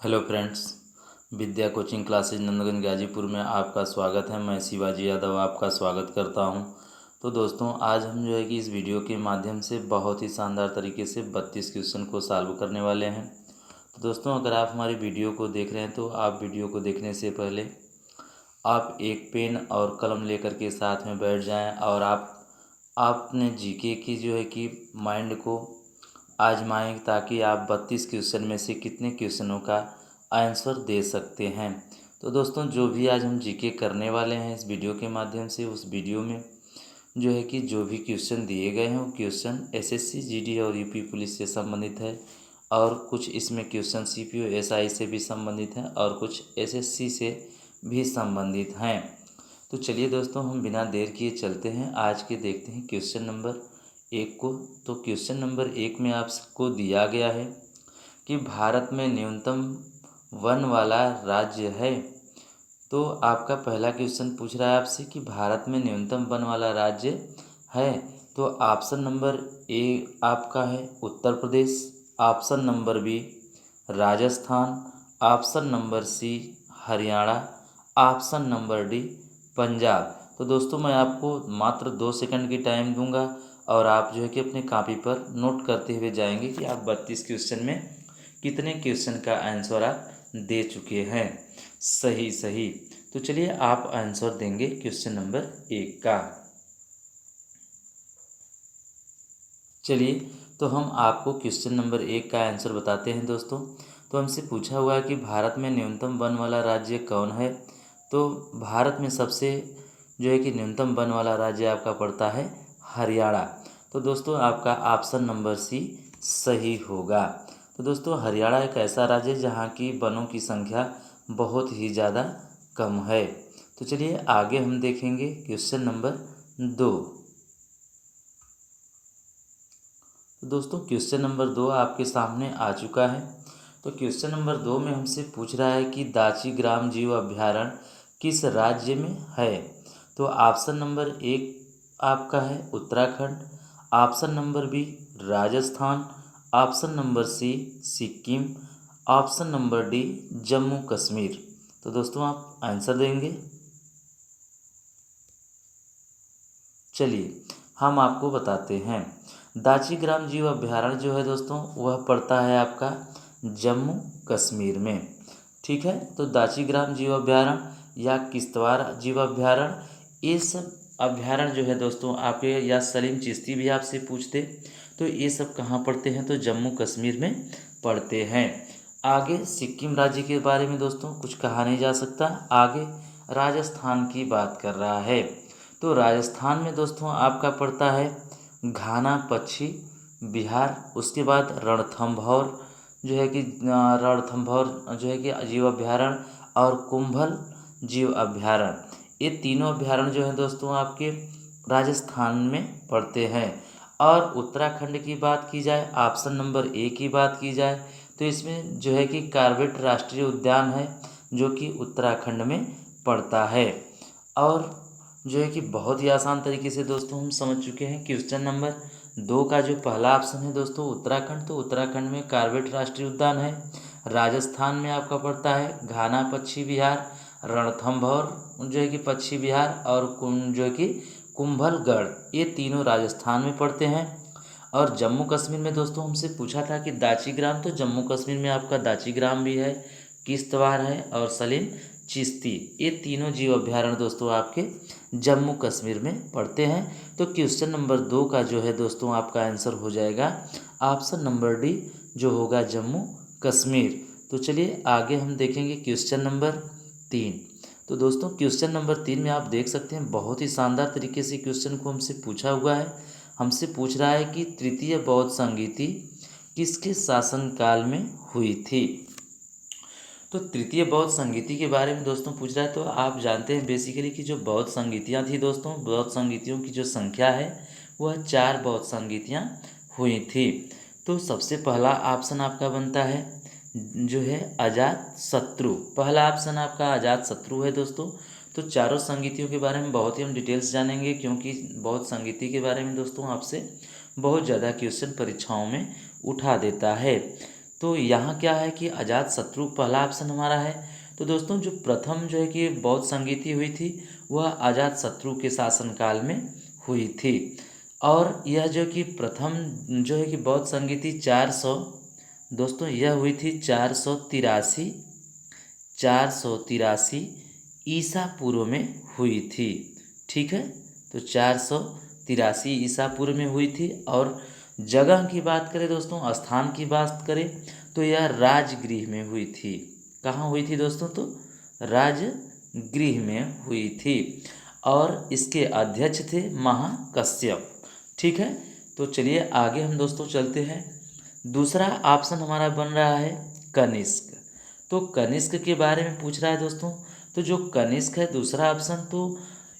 Hello friends, विद्या coaching classes Nandganj Ghazipur में आपका स्वागत है। मैं शिवाजी यादव आपका स्वागत करता हूं। तो दोस्तों, आज हम जो है कि इस वीडियो के माध्यम से बहुत ही शानदार तरीके से 32 क्वेश्चन को सॉल्व करने वाले हैं। तो दोस्तों, अगर आप हमारी वीडियो को देख रहे हैं तो आप वीडियो को देखने से पहले आप एक पेन और कलम लेकर के साथ में बैठ जाएं और आप अपने जीके की जो है कि माइंड को आजमाएं, ताकि आप 32 क्वेश्चन में से कितने क्वेश्चनों का आंसर दे सकते हैं। तो दोस्तों, जो भी आज हम जीके करने वाले हैं इस वीडियो के माध्यम से, उस वीडियो में जो है कि जो भी क्वेश्चन दिए गए हैं वो क्वेश्चन एसएससी जीडी और यूपी पुलिस से संबंधित है, और कुछ इसमें क्वेश्चन सीपीओ एसआई से भी संबंधित हैं और कुछ एसएससी से भी संबंधित हैं। तो चलिए दोस्तों, हम बिना देर किए चलते हैं आज के, देखते हैं क्वेश्चन नंबर 1 को। तो क्वेश्चन नंबर 1 में आपको दिया गया है कि भारत में न्यूनतम वन वाला राज्य है। तो आपका पहला क्वेश्चन पूछ रहा है आपसे कि भारत में न्यूनतम वन वाला राज्य है। तो ऑप्शन नंबर ए आपका है Uttar Pradesh, option number B Rajasthan, option number C Haryana, option number D Punjab. तो दोस्तों, मैं आपको मात्र 2 सेकंड की टाइम दूंगा और आप जो है कि अपने कॉपी पर नोट करते हुए जाएंगे कि आप 32 क्वेश्चन में कितने क्वेश्चन का आंसर आप दे चुके हैं। सही सही। तो चलिए, आप आंसर देंगे क्वेश्चन नंबर 1 का। चलिए, तो हम आपको क्वेश्चन नंबर 1 का आंसर बताते हैं दोस्तों। तो हमसे पूछा हुआ है कि भारत में न्यूनतम वन वाला राज्य कौन है। तो भारत में सबसे जो है कि न्यूनतम वन वाला राज्य आपका पड़ता है हरियाणा। तो दोस्तों, आपका ऑप्शन नंबर सी सही होगा। तो दोस्तों, हरियाणा एक ऐसा राज्य है जहाँ की वनों की संख्या बहुत ही ज़्यादा कम है। तो चलिए आगे हम देखेंगे क्वेश्चन नंबर 2। तो दोस्तों, क्वेश्चन नंबर 2 आपके सामने आ चुका है। तो क्वेश्चन नंबर 2 में हमसे पूछ रहा है कि दाची ग्राम जीव अभ्यारण्य किस राज्य में है। तो ऑप्शन नंबर 1 आपका है Uttarakhand, option number B Rajasthan, option number C Sikkim, option number D Jammu Kashmir. तो दोस्तों, आप आंसर देंगे। चलिए, हम आपको बताते हैं। दाची ग्राम जीव अभ्यारण्य जो है दोस्तों, वह पड़ता है आपका जम्मू कश्मीर में। ठीक है। तो दाची ग्राम जीव अभ्यारण्य या किश्तवाड़ जीव अभ्यारण्य, ये सब अभ्यारण्य जो है दोस्तों आपके, या सलीम चिश्ती भी आपसे पूछते तो ये सब कहाँ पड़ते हैं, तो जम्मू कश्मीर में पड़ते हैं। आगे सिक्किम राज्य के बारे में दोस्तों कुछ कहा नहीं जा सकता। आगे राजस्थान की बात कर रहा है। तो राजस्थान में दोस्तों आपका पड़ता है घाना पक्षी बिहार, उसके बाद रणथंभौर जो है कि रणथंभौर जो है कि जीव अभ्यारण्य, और कुंभल जीव अभ्यारण्य। ये तीनों अभ्यारण्य जो हैं दोस्तों आपके राजस्थान में पड़ते हैं। और उत्तराखंड की बात की जाए, ऑप्शन नंबर ए की बात की जाए, तो इसमें जो है कि कार्बेट राष्ट्रीय उद्यान है जो कि उत्तराखंड में पड़ता है। और जो है कि बहुत ही आसान तरीके से दोस्तों हम समझ चुके हैं। क्वेश्चन नंबर 2 का जो पहला ऑप्शन है दोस्तों उत्तराखंड, तो उत्तराखंड में कार्बेट राष्ट्रीय उद्यान है। राजस्थान में आपका पड़ता है घाना पक्षी विहार, रणथंभौर जो है कि पक्षी विहार, और जो है कि कुंभलगढ़, ये तीनों राजस्थान में पड़ते हैं। और जम्मू कश्मीर में दोस्तों हमसे पूछा था कि दाची ग्राम, तो जम्मू कश्मीर में आपका दाची ग्राम भी है, किश्तवाड़ है और सलीम चिश्ती, ये तीनों जीव अभ्यारण्य दोस्तों आपके जम्मू कश्मीर में पड़ते हैं। तो क्वेश्चन नंबर 2 का जो है दोस्तों आपका आंसर हो जाएगा ऑप्शन नंबर डी, जो होगा जम्मू कश्मीर। तो चलिए आगे हम देखेंगे क्वेश्चन नंबर 3। तो दोस्तों, क्वेश्चन नंबर 3 में आप देख सकते हैं बहुत ही शानदार तरीके से क्वेश्चन को हमसे पूछा हुआ है। हमसे पूछ रहा है कि तृतीय बौद्ध संगीति किसके शासनकाल में हुई थी। तो तृतीय बौद्ध संगीति के बारे में दोस्तों पूछ रहा है। तो आप जानते हैं बेसिकली कि जो बौद्ध संगीतियाँ थी दोस्तों, बौद्ध संगीतियों की जो संख्या है वह 4 बौद्ध संगीतियाँ हुई थी। तो सबसे पहला ऑप्शन आपका बनता है जो है अजात शत्रु, पहला ऑप्शन आपका अजात शत्रु है दोस्तों। तो चारों संगीतियों के बारे में बहुत ही हम डिटेल्स जानेंगे, क्योंकि बौद्ध संगीति के बारे में दोस्तों आपसे बहुत ज़्यादा क्वेश्चन परीक्षाओं में उठा देता है। तो यहाँ क्या है कि अजातशत्रु पहला ऑप्शन हमारा है। तो दोस्तों जो प्रथम जो है कि बौद्ध संगीति हुई थी वह अजातशत्रु के शासनकाल में हुई थी। और यह जो कि प्रथम जो है कि बौद्ध संगीति 400 दोस्तों यह हुई थी 483 ईसा पूर्व में हुई थी। ठीक है, तो 483 ईसा पूर्व में हुई थी। और जगह की बात करें दोस्तों, स्थान की बात करें तो यह राजगृह में हुई थी। कहाँ हुई थी दोस्तों? तो राजगृह में हुई थी। और इसके अध्यक्ष थे महाकश्यप। ठीक है, तो चलिए आगे हम दोस्तों चलते हैं। दूसरा ऑप्शन हमारा बन रहा है कनिष्क। तो कनिष्क के बारे में पूछ रहा है दोस्तों। तो जो कनिष्क है दूसरा ऑप्शन, तो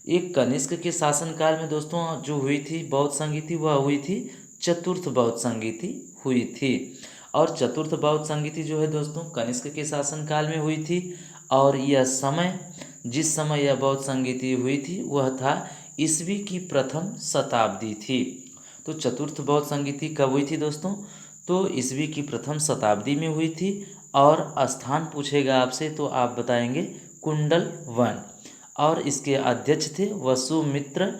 एक कनिष्क के शासनकाल में दोस्तों जो हुई थी बौद्ध संगीति वह हुई थी चतुर्थ बौद्ध संगीति हुई थी। और चतुर्थ बौद्ध संगीति जो है दोस्तों कनिष्क के शासनकाल में हुई थी। और यह समय जिस समय यह बौद्ध संगीति हुई थी वह था ईस्वी की प्रथम शताब्दी थी। तो चतुर्थ बौद्ध संगीति कब हुई थी दोस्तों? तो ईस्वी की प्रथम शताब्दी में हुई थी। और स्थान पूछेगा आपसे तो आप बताएंगे कुंडल वन। और इसके अध्यक्ष थे वसुमित्र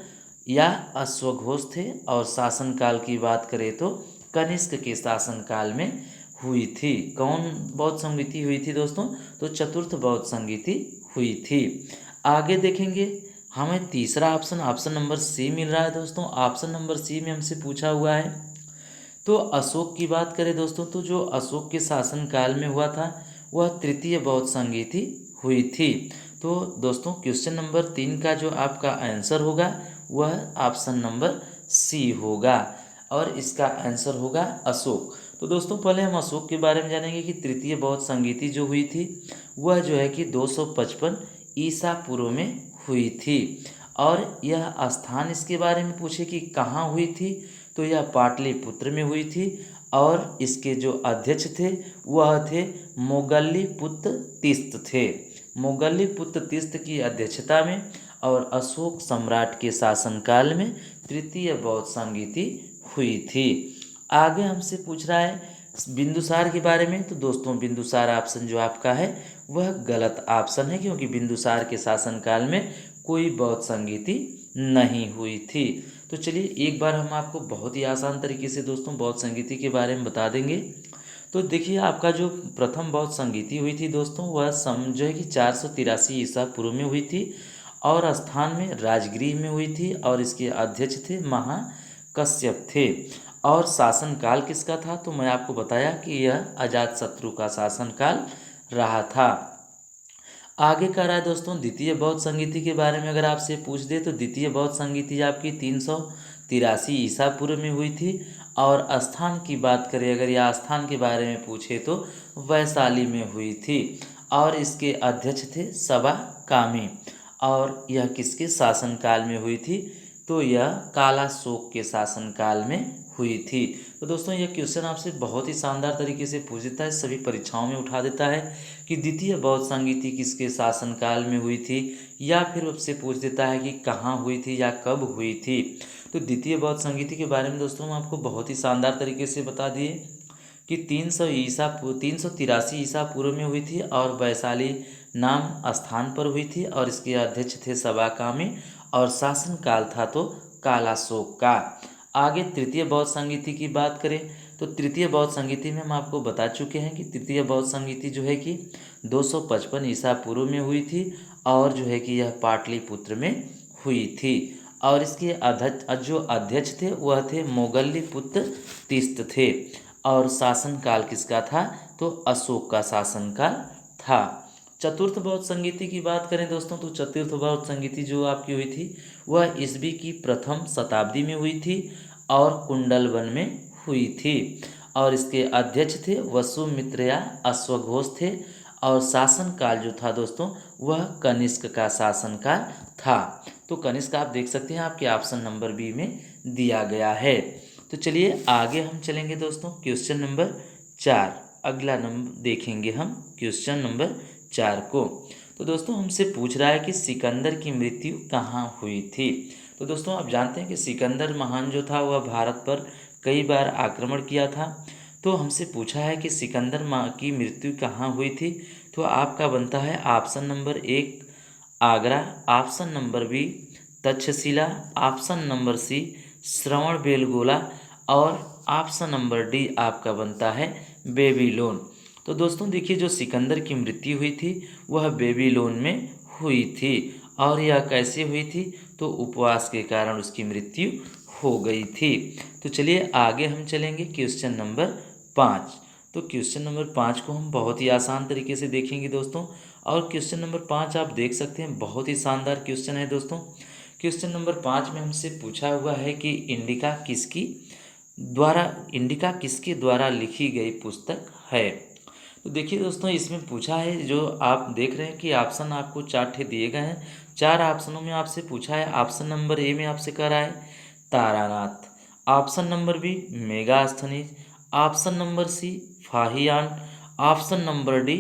या अश्वघोष थे। और शासनकाल की बात करें तो कनिष्क के शासनकाल में हुई थी। कौन बौद्ध संगीति हुई थी दोस्तों? तो चतुर्थ बौद्ध संगीति हुई थी। आगे देखेंगे, हमें तीसरा ऑप्शन नंबर सी मिल रहा है दोस्तों। ऑप्शन नंबर सी में हमसे पूछा हुआ है तो अशोक की बात करें दोस्तों, तो जो अशोक के शासनकाल में हुआ था वह तृतीय बौद्ध संगीति हुई थी। तो दोस्तों क्वेश्चन नंबर 3 का जो आपका आंसर होगा वह ऑप्शन नंबर सी होगा। और इसका आंसर होगा अशोक। तो दोस्तों पहले हम अशोक के बारे में जानेंगे कि तृतीय बौद्ध संगीति जो हुई थी वह जो है कि 255 ईसा पूर्व में हुई थी। और यह स्थान इसके बारे में पूछे कि कहाँ हुई थी, तो यह पाटलिपुत्र में हुई थी। और इसके जो अध्यक्ष थे वह थे मोगल्लीपुत्र तीस्त थे। मोगल्लीपुत्र तीस्त की अध्यक्षता में और अशोक सम्राट के शासनकाल में तृतीय बौद्ध संगीति हुई थी। आगे हमसे पूछ रहा है बिंदुसार के बारे में। तो दोस्तों बिंदुसार ऑप्शन जो आपका है वह गलत ऑप्शन है, क्योंकि बिंदुसार के शासनकाल में कोई बौद्ध संगीति नहीं हुई थी। तो चलिए एक बार हम आपको बहुत ही आसान तरीके से दोस्तों बौद्ध संगीति के बारे में बता देंगे। तो देखिए आपका जो प्रथम बौद्ध संगीति हुई थी दोस्तों वह जो है कि 483 ईसा पूर्व में हुई थी। और स्थान में राजगृह में हुई थी। और इसके अध्यक्ष थे महाकश्यप थे। और शासनकाल किसका था? तो मैं आपको बताया कि यह अजातशत्रु का शासनकाल रहा था। आगे कह रहा है दोस्तों द्वितीय बौद्ध संगीति के बारे में अगर आपसे पूछ दे तो द्वितीय बौद्ध संगीति आपकी 383 ईसा पूर्व में हुई थी। और स्थान की बात करें अगर या स्थान के बारे में पूछे तो वैशाली में हुई थी। और इसके अध्यक्ष थे सबा कामी। और यह किसके शासनकाल में हुई थी? तो यह कालाशोक के शासनकाल में हुई थी। तो दोस्तों यह क्वेश्चन आपसे बहुत ही शानदार तरीके से पूछ देता है, सभी परीक्षाओं में उठा देता है कि द्वितीय बौद्ध संगीति किसके शासनकाल में हुई थी, या फिर आपसे पूछ देता है कि कहाँ हुई थी या कब हुई थी। तो द्वितीय बौद्ध संगीति के बारे में दोस्तों हम आपको बहुत ही शानदार तरीके से बता दिए कि 383 ईसा पूर्व में हुई थी और वैशाली नाम स्थान पर हुई थी। और इसके अध्यक्ष थे सबाकामी और शासनकाल था तो कालाशोक का। आगे तृतीय बौद्ध संगीति की बात करें तो तृतीय बौद्ध संगीति में हम आपको बता चुके हैं कि तृतीय बौद्ध संगीति जो है कि 255 ईसा पूर्व में हुई थी। और जो है कि यह पाटलिपुत्र में हुई थी। और इसके जो अध्यक्ष थे वह थे मोगल्लीपुत्र तीस्त थे। और शासनकाल किसका था? तो अशोक का शासनकाल था। चतुर्थ बौद्ध संगीति की बात करें दोस्तों तो चतुर्थ बौद्ध संगीति जो आपकी हुई थी वह ईस्वी की प्रथम शताब्दी में हुई थी और कुंडलवन में हुई थी। और इसके अध्यक्ष थे वसुमित्र या अश्वघोष थे। और शासनकाल जो था दोस्तों वह कनिष्क का शासनकाल था। तो कनिष्क आप देख सकते हैं आपके ऑप्शन नंबर बी में दिया गया है। तो चलिए आगे हम चलेंगे दोस्तों क्वेश्चन नंबर 4। अगला नंबर देखेंगे हम क्वेश्चन नंबर 4 को। तो दोस्तों हमसे पूछ रहा है कि सिकंदर की मृत्यु कहाँ हुई थी। तो दोस्तों आप जानते हैं कि सिकंदर महान जो था वह भारत पर कई बार आक्रमण किया था। तो हमसे पूछा है कि सिकंदर माँ की मृत्यु कहाँ हुई थी, तो आपका बनता है option number 1 Agra, option number B Taxila, option number C Shravanabelagola और ऑप्शन नंबर डी आपका बनता है बेबीलोन। तो दोस्तों देखिए, जो सिकंदर की मृत्यु हुई थी वह बेबीलोन में हुई थी। और यह कैसे हुई थी, तो उपवास के कारण उसकी मृत्यु हो गई थी। तो चलिए आगे हम चलेंगे क्वेश्चन नंबर 5। तो क्वेश्चन नंबर 5 को हम बहुत ही आसान तरीके से देखेंगे दोस्तों। और क्वेश्चन नंबर 5 आप देख सकते हैं, बहुत ही शानदार क्वेश्चन है दोस्तों। क्वेश्चन नंबर 5 में हमसे पूछा हुआ है कि इंडिका किसके द्वारा लिखी गई पुस्तक है। तो देखिए दोस्तों, इसमें पूछा है, जो आप देख रहे हैं कि ऑप्शन आपको 4 ठे दिए गए हैं। 4 ऑप्शनों में आपसे पूछा है। ऑप्शन नंबर ए में आपसे कह रहा है Taranath, option number B Megasthenes, option number C Fahien, option number D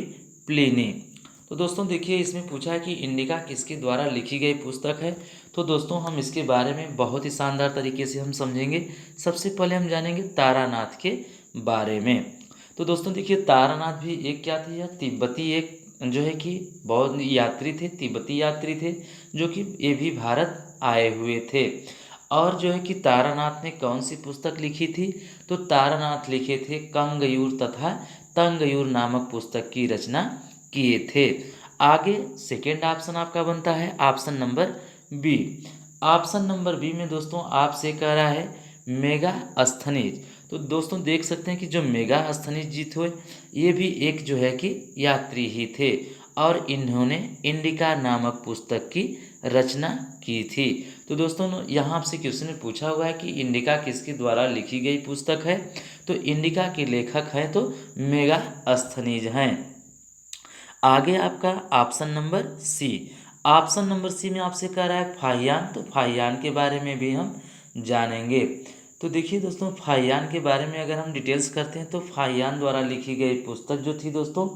Pliny. तो दोस्तों देखिए, इसमें पूछा है कि इंडिका किसके द्वारा लिखी गई पुस्तक है। तो दोस्तों हम इसके बारे में बहुत ही शानदार तरीके से हम समझेंगे। सबसे पहले हम जानेंगे तारानाथ के बारे में। तो दोस्तों देखिए, तारानाथ भी एक क्या थे, यह तिब्बती एक जो है कि बौद्ध यात्री थे, तिब्बती यात्री थे, जो कि ये भी भारत आए हुए थे। और जो है कि तारानाथ ने कौन सी पुस्तक लिखी थी, तो तारानाथ लिखे थे कंगयूर तथा तंगयूर नामक पुस्तक की रचना किए थे। आगे सेकेंड ऑप्शन आपका बनता है option number B. Option number B में दोस्तों आपसे कह रहा है मेगास्थनीज। तो दोस्तों देख सकते हैं कि जो मेगास्थनीज जी थे, ये भी एक जो है कि यात्री ही थे और इन्होंने इंडिका नामक पुस्तक की रचना की थी। तो दोस्तों यहाँ आपसे क्वेश्चन में पूछा हुआ है कि इंडिका किसके द्वारा लिखी गई पुस्तक है, तो इंडिका के लेखक हैं तो मेगास्थनीज हैं। आगे आपका option number C. Option number C में आपसे कह रहा है फाहियान। तो फाहियान के बारे में भी हम जानेंगे। तो देखिए दोस्तों, फाहियान के बारे में अगर हम डिटेल्स करते हैं, तो फाहियान द्वारा लिखी गई पुस्तक जो थी दोस्तों,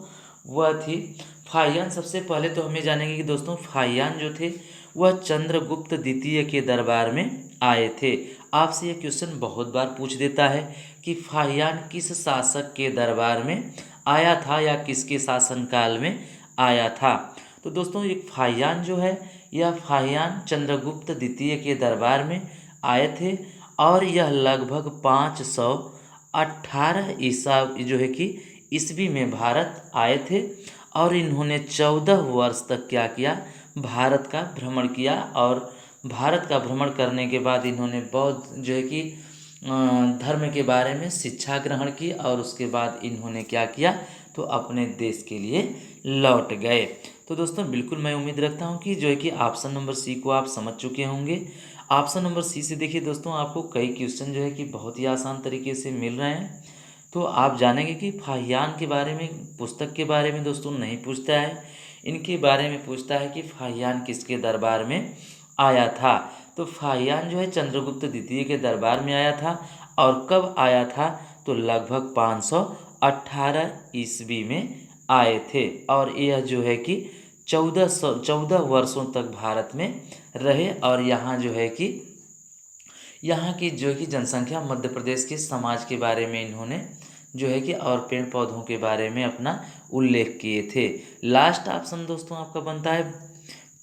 वह थी फाहियान। सबसे पहले तो हमें जानेंगे कि दोस्तों फाहियान जो थे वह चंद्रगुप्त द्वितीय के दरबार में आए थे। आपसे ये क्वेश्चन बहुत बार पूछ देता है कि फाहियान किस शासक के दरबार में आया था या किसके शासनकाल में आया था। तो दोस्तों एक फाहियान जो है, यह फाहियान चंद्रगुप्त द्वितीय के दरबार में आए थे और यह लगभग 518 ईसा जो है कि ईस्वी में भारत आए थे। और इन्होंने 14 वर्ष तक क्या किया, भारत का भ्रमण किया। और भारत का भ्रमण करने के बाद इन्होंने बौद्ध जो है कि धर्म के बारे में शिक्षा ग्रहण की और उसके बाद इन्होंने क्या किया, तो अपने देश के लिए लौट गए। तो दोस्तों बिल्कुल मैं उम्मीद रखता हूँ कि जो है कि ऑप्शन नंबर सी को आप समझ चुके होंगे। ऑप्शन नंबर सी से देखिए दोस्तों, आपको कई क्वेश्चन जो है कि बहुत ही आसान तरीके से मिल रहे हैं। तो आप जानेंगे कि फाहियान के बारे में, पुस्तक के बारे में दोस्तों नहीं पूछता है, इनके बारे में पूछता है कि फाहियान किसके दरबार में आया था। तो फाहियान जो है चंद्रगुप्त द्वितीय के दरबार में आया था। और कब आया था, तो लगभग 518 ईस्वी में आए थे। और यह जो है कि 14 वर्षों तक भारत में रहे। और यहाँ जो है कि यहाँ की जो है कि जनसंख्या, मध्य प्रदेश के समाज के बारे में इन्होंने जो है कि और पेड़ पौधों के बारे में अपना उल्लेख किए थे। लास्ट ऑप्शन दोस्तों आपका बनता है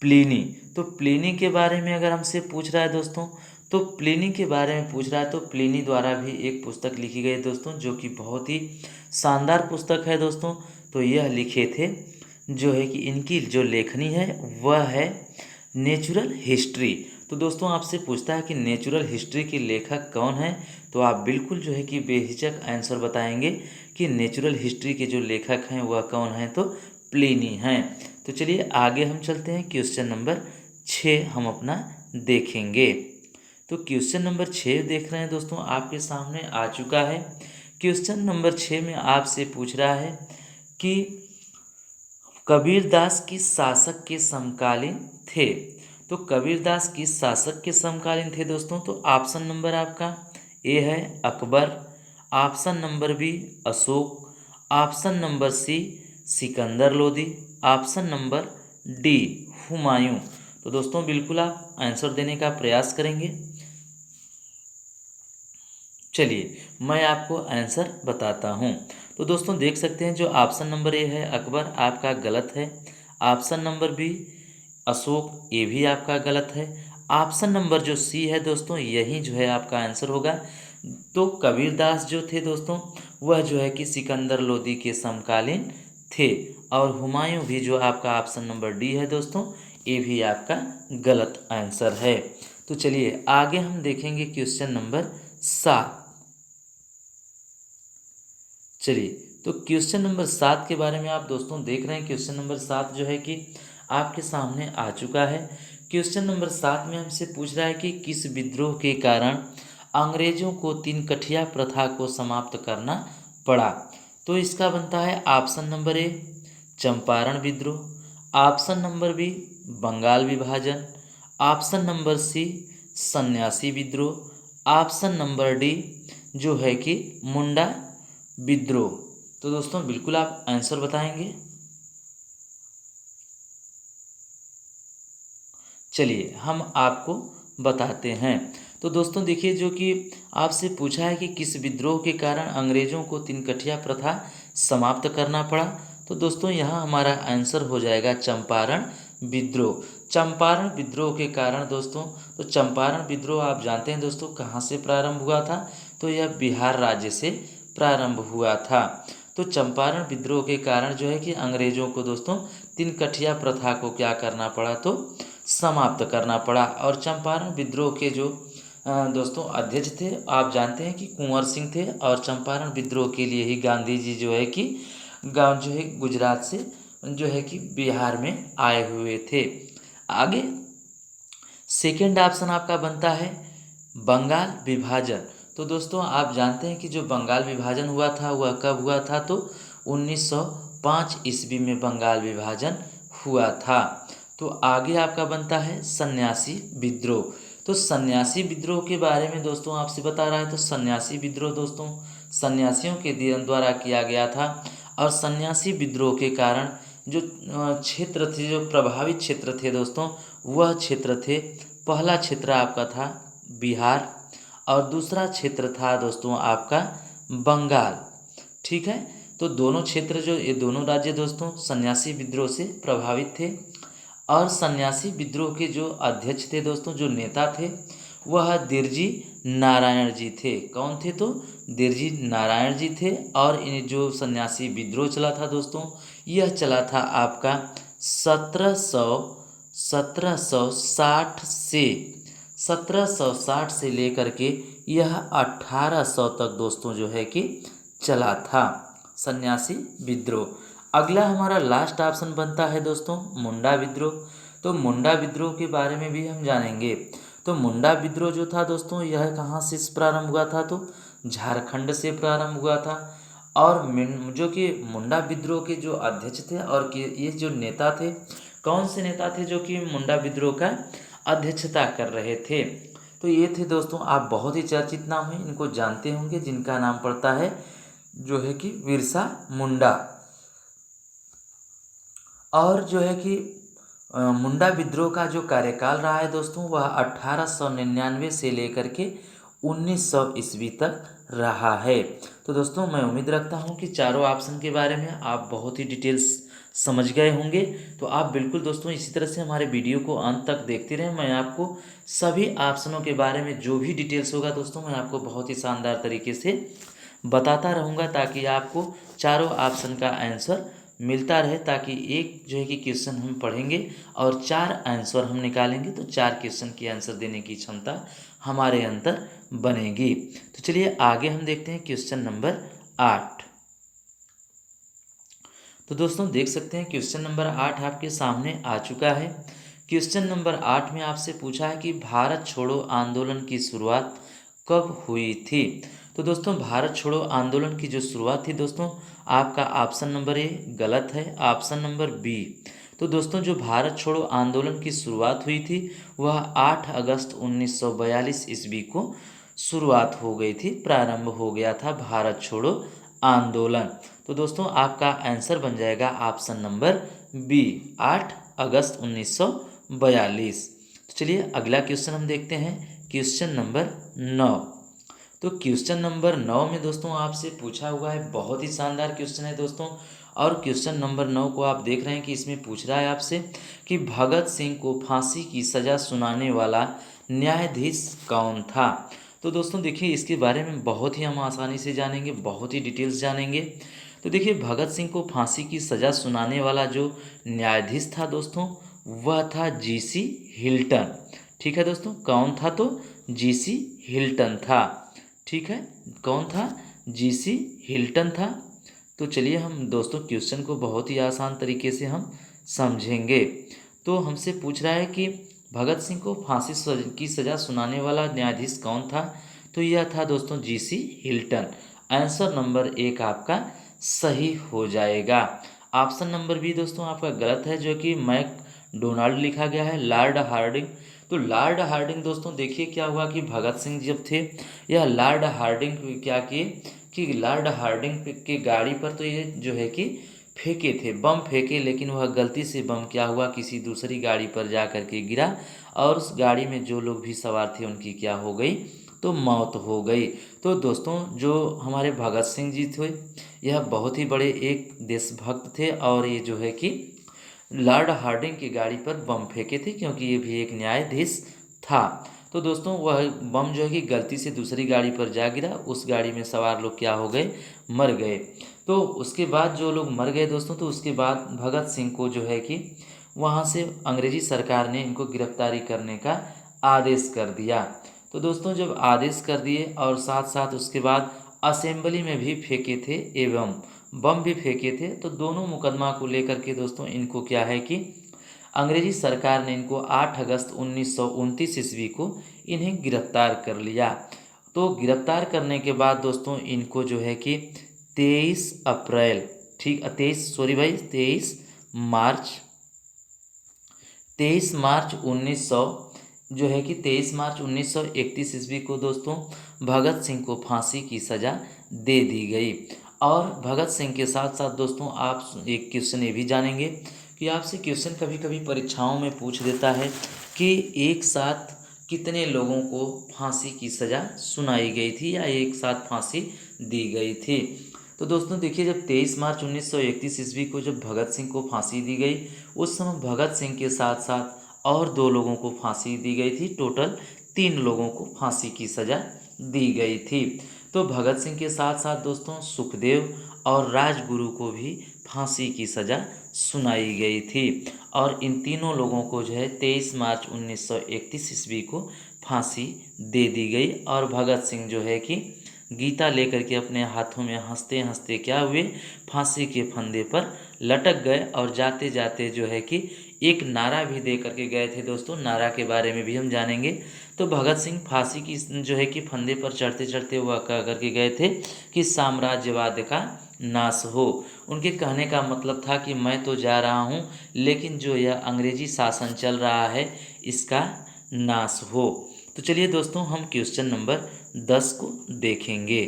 प्लिनी। तो प्लिनी के बारे में अगर हमसे पूछ रहा है दोस्तों, तो प्लिनी के बारे में पूछ रहा है, तो प्लिनी द्वारा भी एक पुस्तक लिखी गई दोस्तों, जो कि बहुत ही शानदार पुस्तक है दोस्तों। तो यह लिखे थे, जो है कि इनकी जो लेखनी है वह है नेचुरल हिस्ट्री। तो दोस्तों आपसे पूछता है कि नेचुरल हिस्ट्री के लेखक कौन है, तो आप बिल्कुल जो है कि बेहिचक आंसर बताएंगे कि नेचुरल हिस्ट्री के जो लेखक हैं वह कौन है, तो प्लिनी हैं। तो चलिए आगे हम चलते हैं, क्वेश्चन नंबर 6 हम अपना देखेंगे। तो क्वेश्चन नंबर 6 देख रहे हैं दोस्तों, आपके सामने आ चुका है। क्वेश्चन नंबर 6 में आपसे पूछ रहा है कि कबीरदास किस शासक के समकालीन थे। तो कबीरदास किस शासक के समकालीन थे दोस्तों, तो ऑप्शन नंबर आपका ए है Akbar, option number B Ashoka, option number C Sikandar Lodi, option number D Humayun. तो दोस्तों बिल्कुल आप आंसर देने का प्रयास करेंगे। चलिए मैं आपको आंसर बताता हूँ। तो दोस्तों देख सकते हैं जो ऑप्शन नंबर ए है अकबर आपका गलत है। ऑप्शन नंबर बी अशोक ये भी आपका गलत है। ऑप्शन नंबर जो सी है दोस्तों यही जो है आपका आंसर होगा। तो कबीरदास जो थे दोस्तों वह जो है कि सिकंदर लोदी के समकालीन थे। और हुमायूं भी जो आपका ऑप्शन नंबर डी है दोस्तों ये भी आपका गलत आंसर है। तो चलिए आगे हम देखेंगे क्वेश्चन नंबर 7। चलिए तो क्वेश्चन नंबर 7 के बारे में आप दोस्तों देख रहे हैं। क्वेश्चन नंबर 7 जो है कि आपके सामने आ चुका है। क्वेश्चन नंबर 7 में हमसे पूछ रहा है कि किस विद्रोह के कारण अंग्रेजों को तीन कठिया प्रथा को समाप्त करना पड़ा। तो इसका बनता है ऑप्शन नंबर ए चंपारण विद्रोह, ऑप्शन नंबर बी बंगाल विभाजन, ऑप्शन नंबर सी सन्यासी विद्रोह, ऑप्शन नंबर डी जो है कि मुंडा विद्रोह। तो दोस्तों बिल्कुल आप आंसर बताएंगे। चलिए हम आपको बताते हैं। तो दोस्तों देखिए जो कि आपसे पूछा है कि किस विद्रोह के कारण अंग्रेजों को तीन कठिया प्रथा समाप्त करना पड़ा। तो दोस्तों यहाँ हमारा आंसर हो जाएगा चंपारण विद्रोह। चंपारण विद्रोह के कारण दोस्तों, तो चंपारण विद्रोह आप जानते हैं दोस्तों कहाँ से प्रारंभ हुआ था। तो यह बिहार राज्य से प्रारंभ हुआ था। तो चंपारण विद्रोह के कारण जो है कि अंग्रेजों को दोस्तों तीन कठिया प्रथा को क्या करना पड़ा, तो समाप्त करना पड़ा। और चंपारण विद्रोह के जो दोस्तों अध्यक्ष थे आप जानते हैं कि कुंवर सिंह थे। और चंपारण विद्रोह के लिए ही गांधी जी जो है कि गांव जो है गुजरात से जो है कि बिहार में आए हुए थे। आगे सेकेंड ऑप्शन आपका बनता है बंगाल विभाजन। तो दोस्तों आप जानते हैं कि जो बंगाल विभाजन हुआ था वह कब हुआ था, तो 1905 ईस्वी में बंगाल विभाजन हुआ था। तो आगे आपका बनता है सन्यासी विद्रोह। तो सन्यासी विद्रोह के बारे में दोस्तों आपसे बता रहा है। तो सन्यासी विद्रोह दोस्तों सन्यासियों के द्वारा किया गया था। और सन्यासी विद्रोह के कारण जो क्षेत्र थे, जो प्रभावित क्षेत्र थे दोस्तों, वह क्षेत्र थे, पहला क्षेत्र आपका था बिहार और दूसरा क्षेत्र था दोस्तों आपका बंगाल। ठीक है, तो दोनों क्षेत्र जो ये दोनों राज्य दोस्तों सन्यासी विद्रोह से प्रभावित थे। और सन्यासी विद्रोह के जो अध्यक्ष थे दोस्तों, जो नेता थे, वह दिरजी नारायण जी थे। कौन थे, तो दिरजी नारायण जी थे। और इन जो सन्यासी विद्रोह चला था दोस्तों, यह चला था आपका 1760 से लेकर के यह 1800 तक दोस्तों जो है कि चला था सन्यासी विद्रोह। अगला हमारा लास्ट ऑप्शन बनता है दोस्तों मुंडा विद्रोह। तो मुंडा विद्रोह के बारे में भी हम जानेंगे। तो मुंडा विद्रोह जो था दोस्तों यह कहाँ से प्रारंभ हुआ था, तो झारखंड से प्रारंभ हुआ था। और जो कि मुंडा विद्रोह के जो अध्यक्ष थे और ये जो नेता थे, कौन से नेता थे जो कि मुंडा विद्रोह का अध्यक्षता कर रहे थे, तो ये थे दोस्तों, आप बहुत ही चर्चित नाम है, इनको जानते होंगे, जिनका नाम पड़ता है जो है कि बिरसा मुंडा। और जो है कि मुंडा विद्रोह का जो कार्यकाल रहा है दोस्तों वह 1899 से लेकर के 1900 ईस्वी तक रहा है। तो दोस्तों मैं उम्मीद रखता हूं कि चारों ऑप्शन के बारे में आप बहुत ही डिटेल्स समझ गए होंगे। तो आप बिल्कुल दोस्तों इसी तरह से हमारे वीडियो को अंत तक देखते रहें। मैं आपको सभी ऑप्शनों के बारे में जो भी डिटेल्स होगा दोस्तों मैं आपको बहुत ही शानदार तरीके से बताता रहूँगा, ताकि आपको चारों ऑप्शन का आंसर मिलता रहे। ताकि एक जो है कि क्वेश्चन हम पढ़ेंगे और 4 आंसर हम निकालेंगे, तो 4 क्वेश्चन की आंसर देने की क्षमता हमारे अंदर बनेगी। तो चलिए आगे हम देखते हैं क्वेश्चन नंबर 8। तो दोस्तों देख सकते हैं क्वेश्चन नंबर 8 आपके सामने आ चुका है। क्वेश्चन नंबर 8 में आपसे पूछा है कि भारत छोड़ो आंदोलन की शुरुआत कब हुई थी। तो दोस्तों भारत छोड़ो आंदोलन की जो शुरुआत थी दोस्तों, आपका ऑप्शन नंबर ए गलत है, ऑप्शन नंबर बी। तो दोस्तों जो भारत छोड़ो आंदोलन की शुरुआत हुई थी वह 8 अगस्त 1942 ईस्वी को शुरुआत हो गई थी, प्रारंभ हो गया था भारत छोड़ो आंदोलन। तो दोस्तों आपका आंसर बन जाएगा ऑप्शन नंबर बी, 8 अगस्त 1942। तो चलिए अगला क्वेश्चन हम देखते हैं, क्वेश्चन नंबर 9। तो क्वेश्चन नंबर 9 में दोस्तों आपसे पूछा हुआ है, बहुत ही शानदार क्वेश्चन है दोस्तों। और क्वेश्चन नंबर 9 को आप देख रहे हैं कि इसमें पूछ रहा है आपसे कि भगत सिंह को फांसी की सज़ा सुनाने वाला न्यायाधीश कौन था। तो दोस्तों देखिए, इसके बारे में बहुत ही हम आसानी से जानेंगे, बहुत ही डिटेल्स जानेंगे। तो देखिए, भगत सिंह को फांसी की सज़ा सुनाने वाला जो न्यायाधीश था दोस्तों, वह था जीसी हिल्टन। ठीक है दोस्तों, कौन था? तो जीसी हिल्टन था। ठीक है, कौन था? जीसी हिल्टन था। तो चलिए हम दोस्तों क्वेश्चन को बहुत ही आसान तरीके से हम समझेंगे। तो हमसे पूछ रहा है कि भगत सिंह को फांसी की सज़ा सुनाने वाला न्यायाधीश कौन था। तो यह था दोस्तों जीसी हिल्टन। आंसर नंबर 1 आपका सही हो जाएगा। ऑप्शन नंबर बी दोस्तों आपका गलत है, जो कि मैक डोनाल्ड लिखा गया है, लॉर्ड हार्डिंग। तो लॉर्ड हार्डिंग दोस्तों देखिए क्या हुआ कि भगत सिंह जब थे, यह लॉर्ड हार्डिंग क्या किए कि लॉर्ड हार्डिंग के गाड़ी पर तो ये जो है कि फेंके थे, बम फेंके, लेकिन वह गलती से बम क्या हुआ किसी दूसरी गाड़ी पर जा कर के गिरा और उस गाड़ी में जो लोग भी सवार थे उनकी क्या हो गई, तो मौत हो गई। तो दोस्तों जो हमारे भगत सिंह जी थे, यह बहुत ही बड़े एक देशभक्त थे और ये जो है कि लॉर्ड हार्डिंग की गाड़ी पर बम फेंके थे, क्योंकि ये भी एक न्यायाधीश था। तो दोस्तों वह बम जो है कि गलती से दूसरी गाड़ी पर जा गिरा, उस गाड़ी में सवार लोग क्या हो गए, मर गए। तो उसके बाद जो लोग मर गए दोस्तों, तो उसके बाद भगत सिंह को जो है कि वहाँ से अंग्रेजी सरकार ने इनको गिरफ्तारी करने का आदेश कर दिया। तो दोस्तों जब आदेश कर दिए और साथ साथ उसके बाद असेंबली में भी फेंके थे एवं बम भी फेंके थे, तो दोनों मुकदमा को लेकर के दोस्तों इनको क्या है कि अंग्रेजी सरकार ने इनको 8 अगस्त 1929 ईस्वी को इन्हें गिरफ्तार कर लिया। तो गिरफ्तार करने के बाद दोस्तों इनको जो है कि 23 अप्रैल, ठीक 23 सॉरी भाई 23 मार्च 1900 जो है कि 23 मार्च 1931 ईस्वी को दोस्तों भगत सिंह को फांसी की सज़ा दे दी गई। और भगत सिंह के साथ साथ दोस्तों आप एक क्वेश्चन ये भी जानेंगे कि आपसे क्वेश्चन कभी कभी परीक्षाओं में पूछ देता है कि एक साथ कितने लोगों को फांसी की सज़ा सुनाई गई थी या एक साथ फांसी दी गई थी। तो दोस्तों देखिए, जब 23 मार्च 1931 ईस्वी को जब भगत सिंह को फांसी दी गई, उस समय भगत सिंह के साथ साथ और 2 लोगों को फांसी दी गई थी। टोटल 3 लोगों को फांसी की सज़ा दी गई थी। तो भगत सिंह के साथ साथ दोस्तों सुखदेव और राजगुरु को भी फांसी की सज़ा सुनाई गई थी। और इन तीनों लोगों को जो है 23 मार्च 1931 ईस्वी को फांसी दे दी गई। और भगत सिंह जो है कि गीता लेकर के अपने हाथों में हंसते हंसते क्या हुए, फांसी के फंदे पर लटक गए। और जाते जाते जो है कि एक नारा भी दे करके गए थे दोस्तों, नारा के बारे में भी हम जानेंगे। तो भगत सिंह फांसी की जो है कि फंदे पर चढ़ते चढ़ते वह कह करके गए थे कि साम्राज्यवाद का नाश हो। उनके कहने का मतलब था कि मैं तो जा रहा हूँ, लेकिन जो यह अंग्रेजी शासन चल रहा है इसका नाश हो। तो चलिए दोस्तों हम क्वेश्चन नंबर 10 को देखेंगे।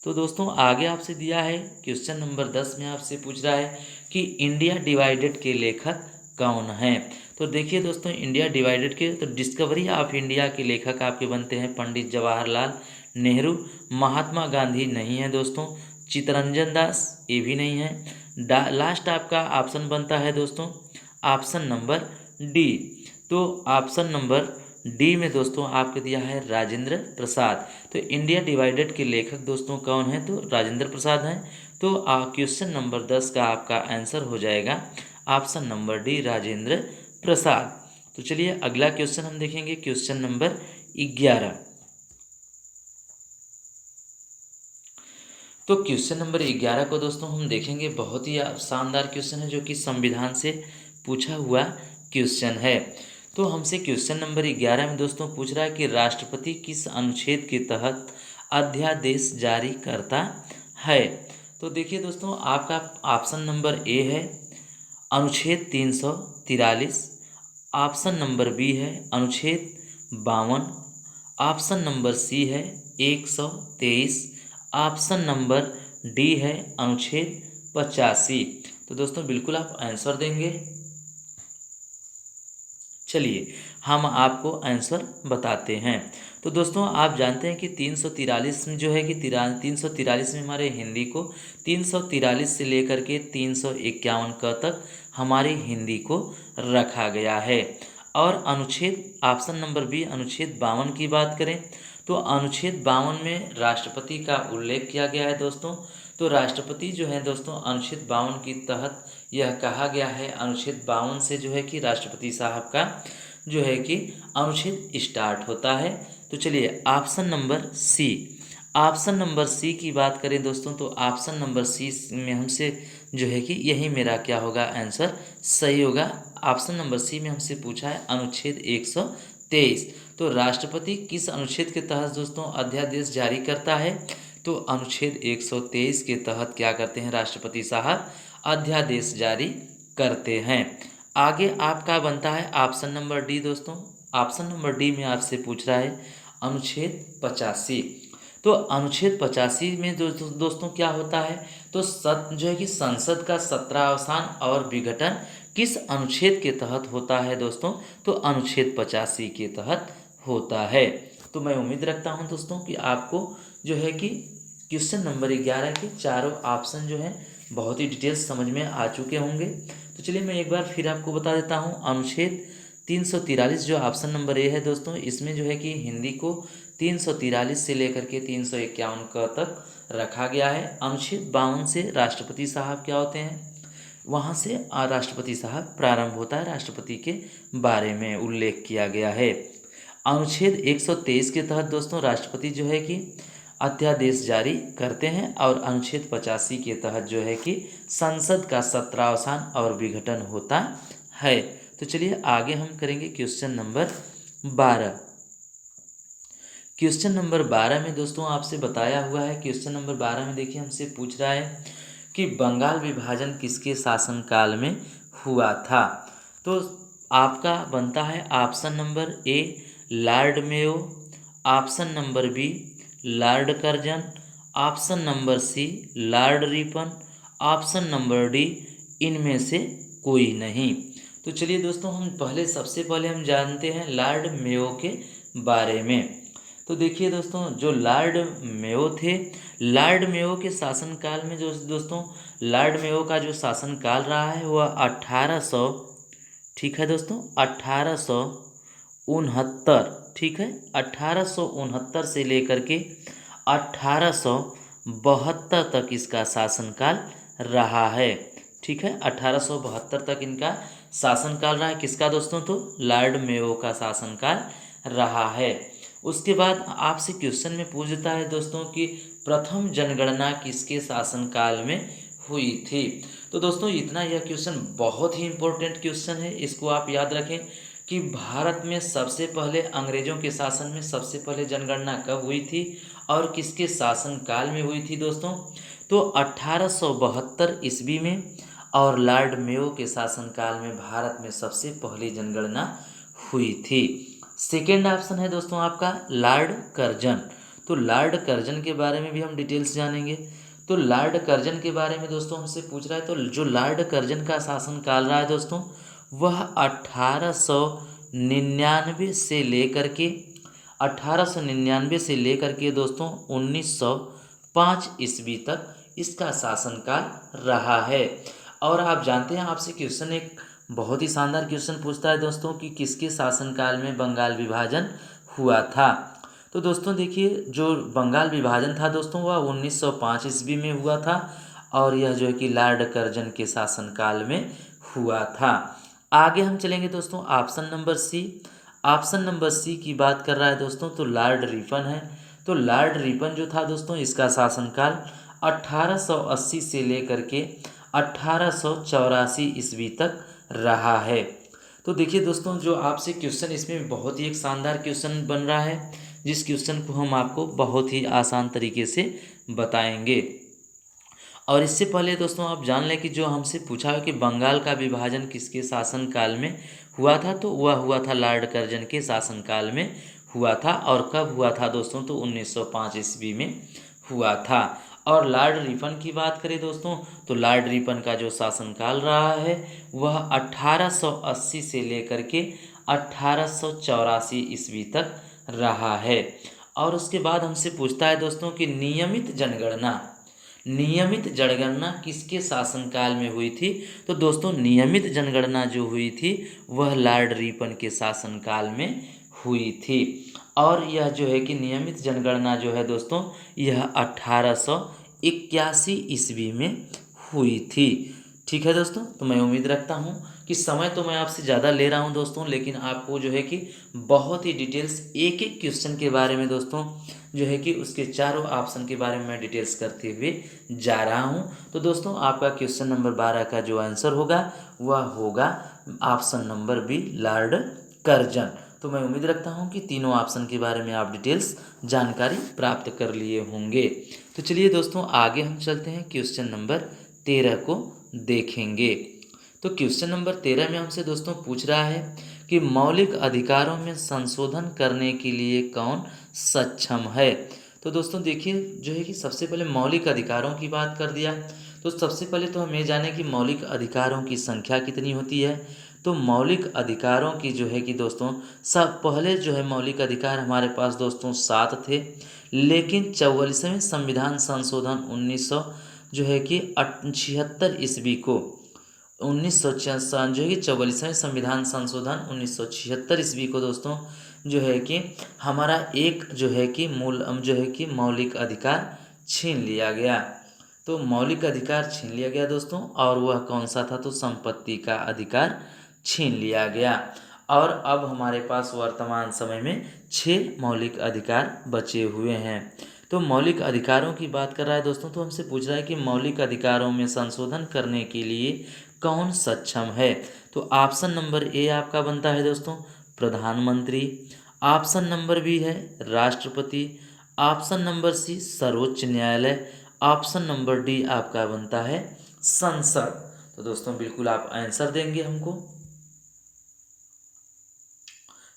तो दोस्तों आगे आपसे दिया है क्वेश्चन नंबर 10 में आपसे पूछ रहा है कि इंडिया डिवाइडेड के लेखक कौन हैं। तो देखिए दोस्तों, इंडिया डिवाइडेड के तो डिस्कवरी ऑफ इंडिया के लेखक आपके बनते हैं पंडित जवाहरलाल नेहरू। महात्मा गांधी नहीं है दोस्तों। चित्तरंजन दास ये भी नहीं है। लास्ट आपका ऑप्शन बनता है दोस्तों ऑप्शन नंबर डी। तो ऑप्शन नंबर डी में दोस्तों आपको दिया है राजेंद्र प्रसाद। तो इंडिया डिवाइडेड के लेखक दोस्तों कौन है, तो राजेंद्र प्रसाद हैं। तो क्वेश्चन नंबर 10 का आपका आंसर हो जाएगा option number D Rajendra Prasad. तो चलिए अगला क्वेश्चन हम देखेंगे, क्वेश्चन नंबर 11। तो क्वेश्चन नंबर 11 को दोस्तों हम देखेंगे, बहुत ही शानदार क्वेश्चन है जो कि संविधान से पूछा हुआ क्वेश्चन है। तो हमसे क्वेश्चन नंबर 11 में दोस्तों पूछ रहा है कि राष्ट्रपति किस अनुच्छेद के तहत अध्यादेश जारी करता है। तो देखिए दोस्तों आपका ऑप्शन नंबर ए है अनुच्छेद 343, ऑप्शन नंबर बी है अनुच्छेद 52, ऑप्शन नंबर सी है 123, ऑप्शन नंबर डी है अनुच्छेद 85। तो दोस्तों बिल्कुल आप आंसर देंगे। चलिए हम आपको आंसर बताते हैं। तो दोस्तों आप जानते हैं कि 343 में जो है कि 343 में हमारे हिंदी को 343 से लेकर के 351 क तक हमारी हिंदी को रखा गया है। और अनुच्छेद ऑप्शन नंबर बी अनुच्छेद 52 की बात करें तो अनुच्छेद 52 में राष्ट्रपति का उल्लेख किया गया है दोस्तों। तो राष्ट्रपति जो है दोस्तों अनुच्छेद 52 के तहत यह कहा गया है, अनुच्छेद 52 से जो है कि राष्ट्रपति साहब का जो है कि अनुच्छेद स्टार्ट होता है। तो चलिए ऑप्शन नंबर सी की बात करें दोस्तों तो ऑप्शन नंबर सी में हमसे जो है कि यही मेरा क्या होगा आंसर सही होगा। ऑप्शन नंबर सी में हमसे पूछा है अनुच्छेद 123। तो राष्ट्रपति किस अनुच्छेद के तहत दोस्तों अध्यादेश जारी करता है? तो अनुच्छेद 123 के तहत क्या करते हैं राष्ट्रपति साहब अध्यादेश जारी करते हैं। आगे आपका बनता है ऑप्शन नंबर डी दोस्तों। ऑप्शन नंबर डी में आपसे पूछ रहा है अनुच्छेद 85। तो अनुच्छेद 85 में दोस्तों क्या होता है? तो जो है कि संसद का 17वां अवसान और विघटन किस अनुच्छेद के तहत होता है दोस्तों? तो अनुच्छेद 85 के तहत होता है। तो मैं उम्मीद रखता हूं दोस्तों कि आपको जो है कि क्वेश्चन नंबर 11 के चारों ऑप्शन जो है बहुत ही डिटेल्स समझ में आ चुके होंगे। तो चलिए मैं एक बार फिर आपको बता देता हूँ। अनुच्छेद 343 जो ऑप्शन नंबर ए है दोस्तों, इसमें जो है कि हिंदी को 343 से लेकर के 351 तक रखा गया है। अनुच्छेद 52 से राष्ट्रपति साहब क्या होते हैं, वहाँ से राष्ट्रपति साहब प्रारंभ होता है, राष्ट्रपति के बारे में उल्लेख किया गया है। अनुच्छेद 123 के तहत दोस्तों राष्ट्रपति जो है कि अध्यादेश जारी करते हैं और अनुच्छेद 85 के तहत जो है कि संसद का 17वां अवसान और विघटन होता है। तो चलिए आगे हम करेंगे क्वेश्चन नंबर 12। क्वेश्चन नंबर 12 में दोस्तों आपसे बताया हुआ है, क्वेश्चन नंबर 12 में देखिए हमसे पूछ रहा है कि बंगाल विभाजन किसके शासनकाल में हुआ था? तो आपका बनता है option number A Lord Mayo, option number B Lord Curzon, option number C Lord Ripon, option number D इनमें से कोई नहीं। तो चलिए दोस्तों हम सबसे पहले हम जानते हैं लॉर्ड मेयो के बारे में। तो देखिए दोस्तों जो लॉर्ड मेयो थे, लॉर्ड मेयो के शासनकाल में जो दोस्तों लॉर्ड मेयो का जो शासनकाल रहा है वह 1800 ठीक है दोस्तों 1869 ठीक है 1869 से लेकर के 1872 तक इसका शासनकाल रहा है। ठीक है 1872 तक इनका शासनकाल रहा है। किसका दोस्तों? तो लॉर्ड मेयो का शासनकाल रहा है। उसके बाद आपसे क्वेश्चन में पूछ देता है दोस्तों कि प्रथम जनगणना किसके शासनकाल में हुई थी? तो दोस्तों इतना यह क्वेश्चन बहुत ही इम्पोर्टेंट क्वेश्चन है, इसको आप याद रखें कि भारत में सबसे पहले अंग्रेजों के शासन में सबसे पहले जनगणना कब हुई थी और किसके शासनकाल में हुई थी दोस्तों? तो 1872 ईस्वी में और लॉर्ड मेयो के शासनकाल में भारत में सबसे पहली जनगणना हुई थी। सेकेंड ऑप्शन है दोस्तों आपका लॉर्ड कर्जन। तो लॉर्ड कर्जन के बारे में भी हम डिटेल्स जानेंगे। तो लॉर्ड कर्जन के बारे में दोस्तों हमसे पूछ रहा है, तो जो लॉर्ड कर्जन का शासनकाल रहा है दोस्तों वह 1899 से लेकर के दोस्तों 1905 ईस्वी तक इसका शासनकाल रहा है। और आप जानते हैं आपसे क्वेश्चन एक बहुत ही शानदार क्वेश्चन पूछता है दोस्तों कि किसके शासनकाल में बंगाल विभाजन हुआ था? तो दोस्तों देखिए जो बंगाल विभाजन था दोस्तों वह 1905 ईस्वी में हुआ था और यह जो है कि लॉर्ड कर्जन के शासनकाल में हुआ था। आगे हम चलेंगे दोस्तों option number C. Option number C की बात कर रहा है दोस्तों तो लॉर्ड रिपन है। तो लॉर्ड रिपन जो था दोस्तों इसका शासनकाल 1880 से लेकर के 1884 ईस्वी तक रहा है। तो देखिए दोस्तों जो आपसे क्वेश्चन इसमें बहुत ही एक शानदार क्वेश्चन बन रहा है, जिस क्वेश्चन को हम आपको बहुत ही आसान तरीके से बताएंगे। और इससे पहले दोस्तों आप जान लें कि जो हमसे पूछा है कि बंगाल का विभाजन किसके शासनकाल में हुआ था, तो वह हुआ था लॉर्ड कर्जन के शासनकाल में हुआ था। और कब हुआ था दोस्तों? तो 1905 ईस्वी में हुआ था। और लॉर्ड रिपन की बात करें दोस्तों तो लॉर्ड रिपन का जो शासनकाल रहा है वह 1880 से लेकर के 1884 ईस्वी तक रहा है। और उसके बाद हमसे पूछता है दोस्तों कि नियमित जनगणना किसके शासनकाल में हुई थी। तो दोस्तों नियमित जनगणना जो हुई थी वह लॉर्ड रिपन के शासनकाल में हुई थी। और यह जो है कि नियमित जनगणना जो है दोस्तों यह 1881 ईस्वी में हुई थी। ठीक है दोस्तों, तो मैं उम्मीद रखता हूँ कि समय तो मैं आपसे ज़्यादा ले रहा हूँ दोस्तों, लेकिन आपको जो है कि बहुत ही डिटेल्स एक एक क्वेश्चन के बारे में दोस्तों जो है कि उसके चारों ऑप्शन के बारे में मैं डिटेल्स करते हुए जा रहा हूँ। तो दोस्तों आपका क्वेश्चन नंबर 12 का जो आंसर होगा वह होगा option number B, Lord Curzon. तो मैं उम्मीद रखता हूँ कि तीनों ऑप्शन के बारे में आप डिटेल्स जानकारी प्राप्त कर लिए होंगे। तो चलिए दोस्तों आगे हम चलते हैं, क्वेश्चन नंबर 13 को देखेंगे। तो क्वेश्चन नंबर 13 में हमसे दोस्तों पूछ रहा है कि मौलिक अधिकारों में संशोधन करने के लिए कौन सक्षम है। तो दोस्तों देखिए जो है कि सबसे पहले मौलिक अधिकारों की बात कर दिया। तो सबसे पहले तो हम ये जानें कि मौलिक अधिकारों की संख्या कितनी होती है। तो मौलिक अधिकारों की जो है कि दोस्तों सब पहले जो है मौलिक अधिकार हमारे पास दोस्तों 7 थे, लेकिन 44वें संविधान संशोधन 1900 जो है कि 76 ईस्वी को 1900 जो है कि 44वें संविधान संशोधन 1976 ईस्वी को दोस्तों जो है कि हमारा एक जो है कि मौलिक अधिकार छीन लिया गया। तो मौलिक अधिकार छीन लिया गया दोस्तों, और वह कौन सा था, तो संपत्ति का अधिकार छीन लिया गया। और अब हमारे पास वर्तमान समय में 6 मौलिक अधिकार बचे हुए हैं। तो मौलिक अधिकारों की बात कर रहा है दोस्तों, तो हमसे पूछ रहा है कि मौलिक अधिकारों में संशोधन करने के लिए कौन सक्षम है। तो ऑप्शन नंबर ए आपका बनता है दोस्तों प्रधानमंत्री, ऑप्शन नंबर बी है राष्ट्रपति, ऑप्शन नंबर सी सर्वोच्च न्यायालय, ऑप्शन नंबर डी आपका बनता है संसद। तो दोस्तों बिल्कुल आप आंसर देंगे हमको।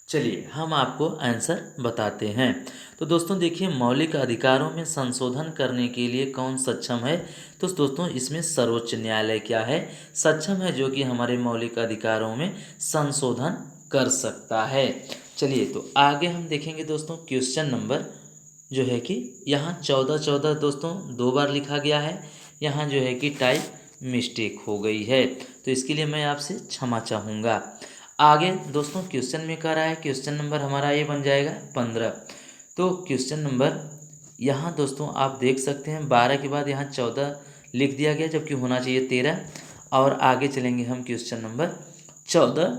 चलिए हम आपको आंसर बताते हैं। तो दोस्तों देखिए मौलिक अधिकारों में संशोधन करने के लिए कौन सक्षम है। तो दोस्तों इसमें सर्वोच्च न्यायालय क्या है, सक्षम है, जो कि हमारे मौलिक अधिकारों में संशोधन कर सकता है। चलिए तो आगे हम देखेंगे दोस्तों क्वेश्चन नंबर जो है कि यहाँ 14 दोस्तों 2 बार लिखा गया है, यहाँ जो है कि टाइप मिस्टेक हो गई है, तो इसके लिए मैं आपसे क्षमा चाहूँगा। आगे दोस्तों क्वेश्चन में कह रहा है, क्वेश्चन नंबर हमारा ये बन जाएगा 15। तो क्वेश्चन नंबर यहाँ दोस्तों आप देख सकते हैं 12 के बाद यहाँ 14 लिख दिया गया, जबकि होना चाहिए 13। और आगे चलेंगे हम क्वेश्चन नंबर 14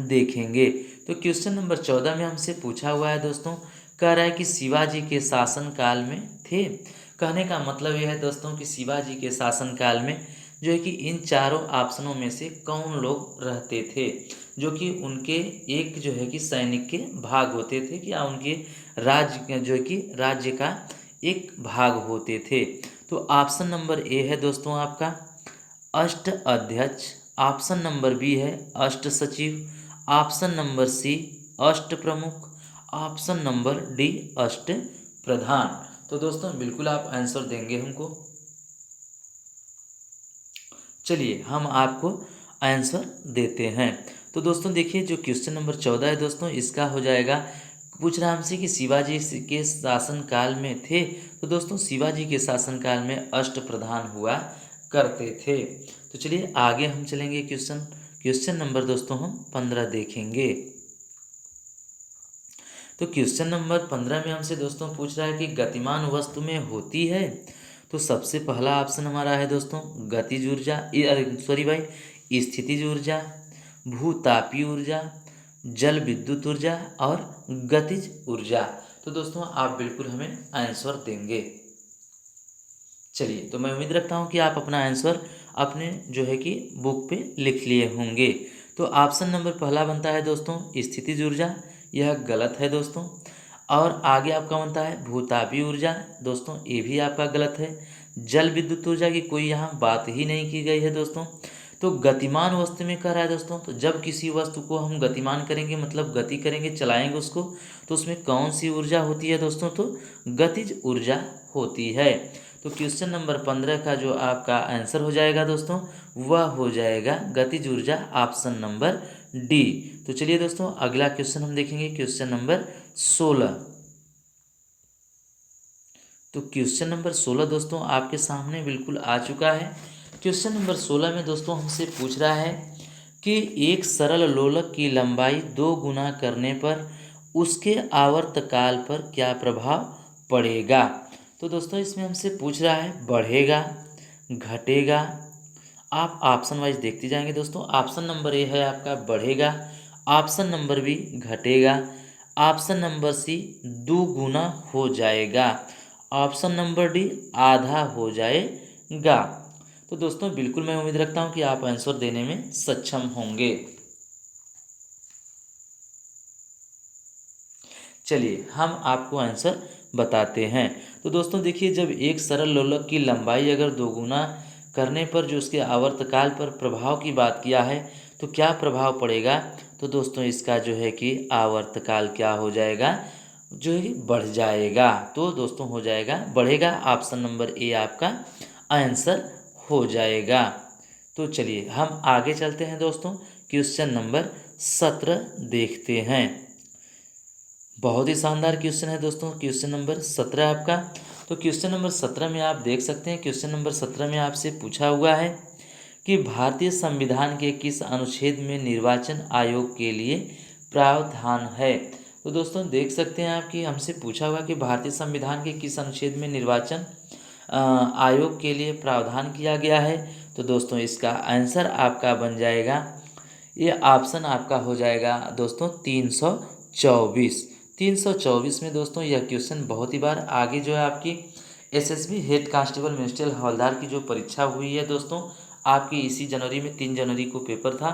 देखेंगे। तो क्वेश्चन नंबर 14 में हमसे पूछा हुआ है दोस्तों, कह रहा है कि शिवाजी के शासनकाल में थे। कहने का मतलब यह है दोस्तों कि शिवाजी के शासनकाल में जो है कि इन चारों ऑप्शनों में से कौन लोग रहते थे, जो कि उनके एक जो है कि सैनिक के भाग होते थे, या उनके राज्य जो है कि राज्य का एक भाग होते थे। तो ऑप्शन नंबर ए है दोस्तों आपका अष्ट अध्यक्ष, ऑप्शन नंबर बी है अष्ट सचिव, ऑप्शन नंबर सी अष्ट प्रमुख, ऑप्शन नंबर डी अष्ट प्रधान। तो दोस्तों बिल्कुल आप आंसर देंगे हमको। चलिए हम आपको आंसर देते हैं। तो दोस्तों देखिए जो क्वेश्चन नंबर 14 है दोस्तों इसका हो जाएगा, पूछ रहा हमसे कि शिवाजी के शासनकाल में थे। तो दोस्तों शिवाजी के शासनकाल में अष्ट प्रधान हुआ करते थे। तो चलिए आगे हम चलेंगे, क्वेश्चन नंबर दोस्तों हम 15 देखेंगे। तो क्वेश्चन नंबर 15 में हमसे दोस्तों पूछ रहा है कि गतिमान वस्तु में होती है। तो सबसे पहला ऑप्शन हमारा है दोस्तों गतिज ऊर्जा, स्थितिज ऊर्जा, भूतापीय ऊर्जा, जल विद्युत ऊर्जा और गतिज ऊर्जा। तो दोस्तों आप बिल्कुल हमें आंसर देंगे। चलिए तो मैं उम्मीद रखता हूँ कि आप अपना आंसर अपने जो है कि बुक पे लिख लिए होंगे। तो ऑप्शन नंबर पहला बनता है दोस्तों स्थितिज ऊर्जा, यह गलत है दोस्तों। और आगे आपका बनता है भूतापीय ऊर्जा, दोस्तों ये भी आपका गलत है। जल विद्युत ऊर्जा की कोई यहाँ बात ही नहीं की गई है दोस्तों। तो गतिमान वस्तु में कह रहा है दोस्तों, तो जब किसी वस्तु को हम गतिमान करेंगे मतलब गति करेंगे, चलाएंगे उसको, तो उसमें कौन सी ऊर्जा होती है दोस्तों, तो गतिज ऊर्जा होती है। तो क्वेश्चन नंबर 15 का जो आपका आंसर हो जाएगा दोस्तों वह हो जाएगा गतिज ऊर्जा, ऑप्शन नंबर डी। तो चलिए दोस्तों अगला क्वेश्चन हम देखेंगे, क्वेश्चन नंबर 16। तो क्वेश्चन नंबर 16 दोस्तों आपके सामने बिल्कुल आ चुका है। क्वेश्चन नंबर 16 में दोस्तों हमसे पूछ रहा है कि एक सरल लोलक की लंबाई 2 गुना करने पर उसके आवर्तकाल पर क्या प्रभाव पड़ेगा। तो दोस्तों इसमें हमसे पूछ रहा है बढ़ेगा, घटेगा। आप ऑप्शन वाइज देखते जाएंगे दोस्तों। ऑप्शन नंबर ए है आपका बढ़ेगा, ऑप्शन नंबर बी घटेगा, ऑप्शन नंबर सी दुगुना हो जाएगा, ऑप्शन नंबर डी आधा हो जाएगा। तो दोस्तों बिल्कुल मैं उम्मीद रखता हूं कि आप आंसर देने में सक्षम होंगे। चलिए हम आपको आंसर बताते हैं। तो दोस्तों देखिए, जब एक सरल लोलक की लंबाई अगर दोगुना करने पर जो उसके आवर्तकाल पर प्रभाव की बात किया है तो क्या प्रभाव पड़ेगा। तो दोस्तों इसका जो है कि आवर्तकाल क्या हो जाएगा, जो है कि बढ़ जाएगा। तो दोस्तों हो जाएगा बढ़ेगा, ऑप्शन नंबर ए आपका आंसर हो जाएगा। तो चलिए हम आगे चलते हैं दोस्तों, क्वेश्चन नंबर 17 देखते हैं। बहुत ही शानदार क्वेश्चन है दोस्तों, क्वेश्चन नंबर 17 आपका। तो क्वेश्चन नंबर 17 में आप देख सकते हैं, क्वेश्चन नंबर 17 में आपसे पूछा हुआ है कि भारतीय संविधान के किस अनुच्छेद में निर्वाचन आयोग के लिए प्रावधान है। तो दोस्तों देख सकते हैं आप कि हमसे पूछा हुआ कि भारतीय संविधान के किस अनुच्छेद में निर्वाचन आयोग के लिए प्रावधान किया गया है। तो दोस्तों इसका आंसर आपका बन जाएगा, ये ऑप्शन आपका हो जाएगा दोस्तों 324। 324 में दोस्तों यह क्वेश्चन बहुत ही बार आगे जो है आपकी एसएसबी हेड कांस्टेबल मिनिस्ट्रियल हवलदार की जो परीक्षा हुई है दोस्तों आपकी इसी जनवरी में 3 जनवरी को पेपर था,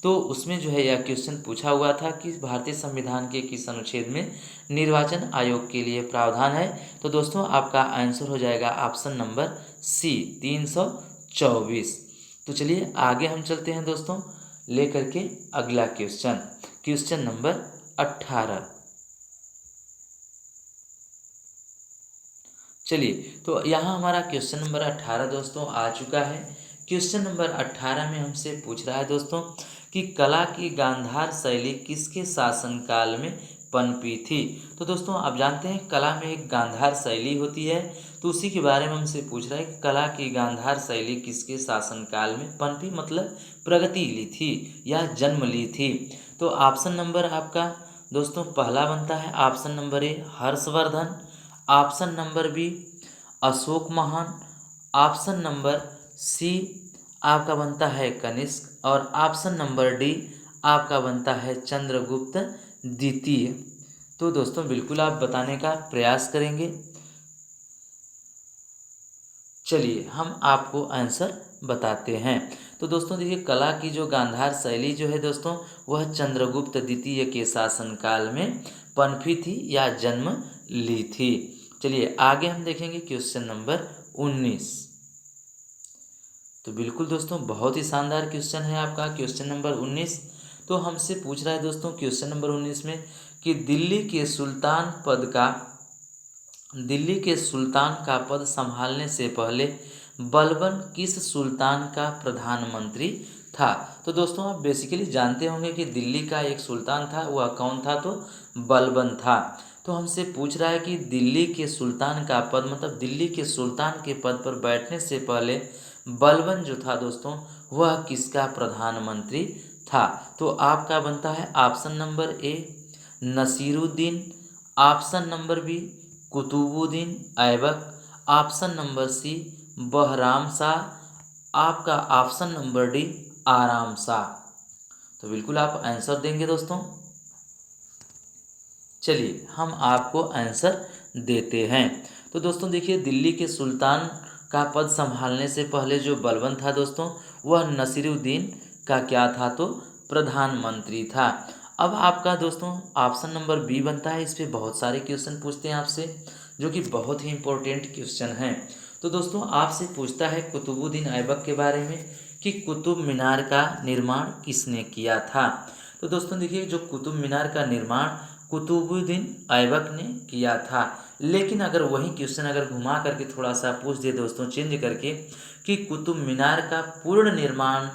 तो उसमें जो है यह क्वेश्चन पूछा हुआ था कि भारतीय संविधान के किस अनुच्छेद में निर्वाचन आयोग के लिए प्रावधान है। तो दोस्तों आपका आंसर हो जाएगा ऑप्शन नंबर सी 324। तो चलिए आगे हम चलते हैं दोस्तों लेकर के अगला क्वेश्चन, क्वेश्चन नंबर 18। चलिए तो यहाँ हमारा क्वेश्चन नंबर 18 दोस्तों आ चुका है। क्वेश्चन नंबर 18 में हमसे पूछ रहा है दोस्तों कि कला की गांधार शैली किसके शासनकाल में पनपी थी। तो दोस्तों आप जानते हैं कला में एक गांधार शैली होती है, तो उसी के बारे में हमसे पूछ रहा है कि कला की गांधार शैली किसके शासनकाल में पनपी, मतलब प्रगति ली थी या जन्म ली थी। तो ऑप्शन नंबर आपका दोस्तों पहला बनता है option number A Harshavardhan, option number B Ashoka महान, ऑप्शन नंबर सी आपका बनता है कनिष्क और ऑप्शन नंबर डी आपका बनता है चंद्रगुप्त द्वितीय। तो दोस्तों बिल्कुल आप बताने का प्रयास करेंगे। चलिए हम आपको आंसर बताते हैं। तो दोस्तों देखिए कला की जो गांधार शैली जो है दोस्तों वह चंद्रगुप्त द्वितीय के शासनकाल में पनपी थी या जन्म ली थी। चलिए आगे हम देखेंगे क्वेश्चन नंबर 19। तो बिल्कुल दोस्तों बहुत ही शानदार क्वेश्चन है आपका क्वेश्चन नंबर 19। तो हमसे पूछ रहा है दोस्तों क्वेश्चन नंबर 19 में कि दिल्ली के सुल्तान का पद संभालने से पहले बलबन किस सुल्तान का प्रधानमंत्री था। तो दोस्तों आप बेसिकली जानते होंगे कि दिल्ली का एक सुल्तान था, वह कौन था, तो बलबन था। तो हमसे पूछ रहा है कि दिल्ली के सुल्तान का पद, मतलब दिल्ली के सुल्तान के पद पर बैठने से पहले बलबन जो था दोस्तों वह किसका प्रधानमंत्री था। तो आपका बनता है option number A Nasiruddin, option number B Qutubuddin Aibak, option number C Bahram Shah, आपका ऑप्शन नंबर डी आराम शाह। तो बिल्कुल आप आंसर देंगे दोस्तों। चलिए हम आपको आंसर देते हैं। तो दोस्तों देखिए दिल्ली के सुल्तान का पद संभालने से पहले जो बलबन था दोस्तों वह नसीरुद्दीन का क्या था, तो प्रधानमंत्री था। अब आपका दोस्तों ऑप्शन नंबर बी बनता है। इस पे बहुत सारे क्वेश्चन पूछते हैं आपसे जो कि बहुत ही इंपॉर्टेंट क्वेश्चन हैं। तो दोस्तों आपसे पूछता है कुतुबुद्दीन ऐबक के बारे में कि कुतुब मीनार का निर्माण किसने किया था। तो दोस्तों देखिए जो कुतुब मीनार का निर्माण कुतुबुद्दीन ऐबक ने किया था। लेकिन अगर वही क्वेश्चन अगर घुमा करके थोड़ा सा पूछ दे दोस्तों, चेंज करके, कि कुतुब मीनार का पूर्ण निर्माण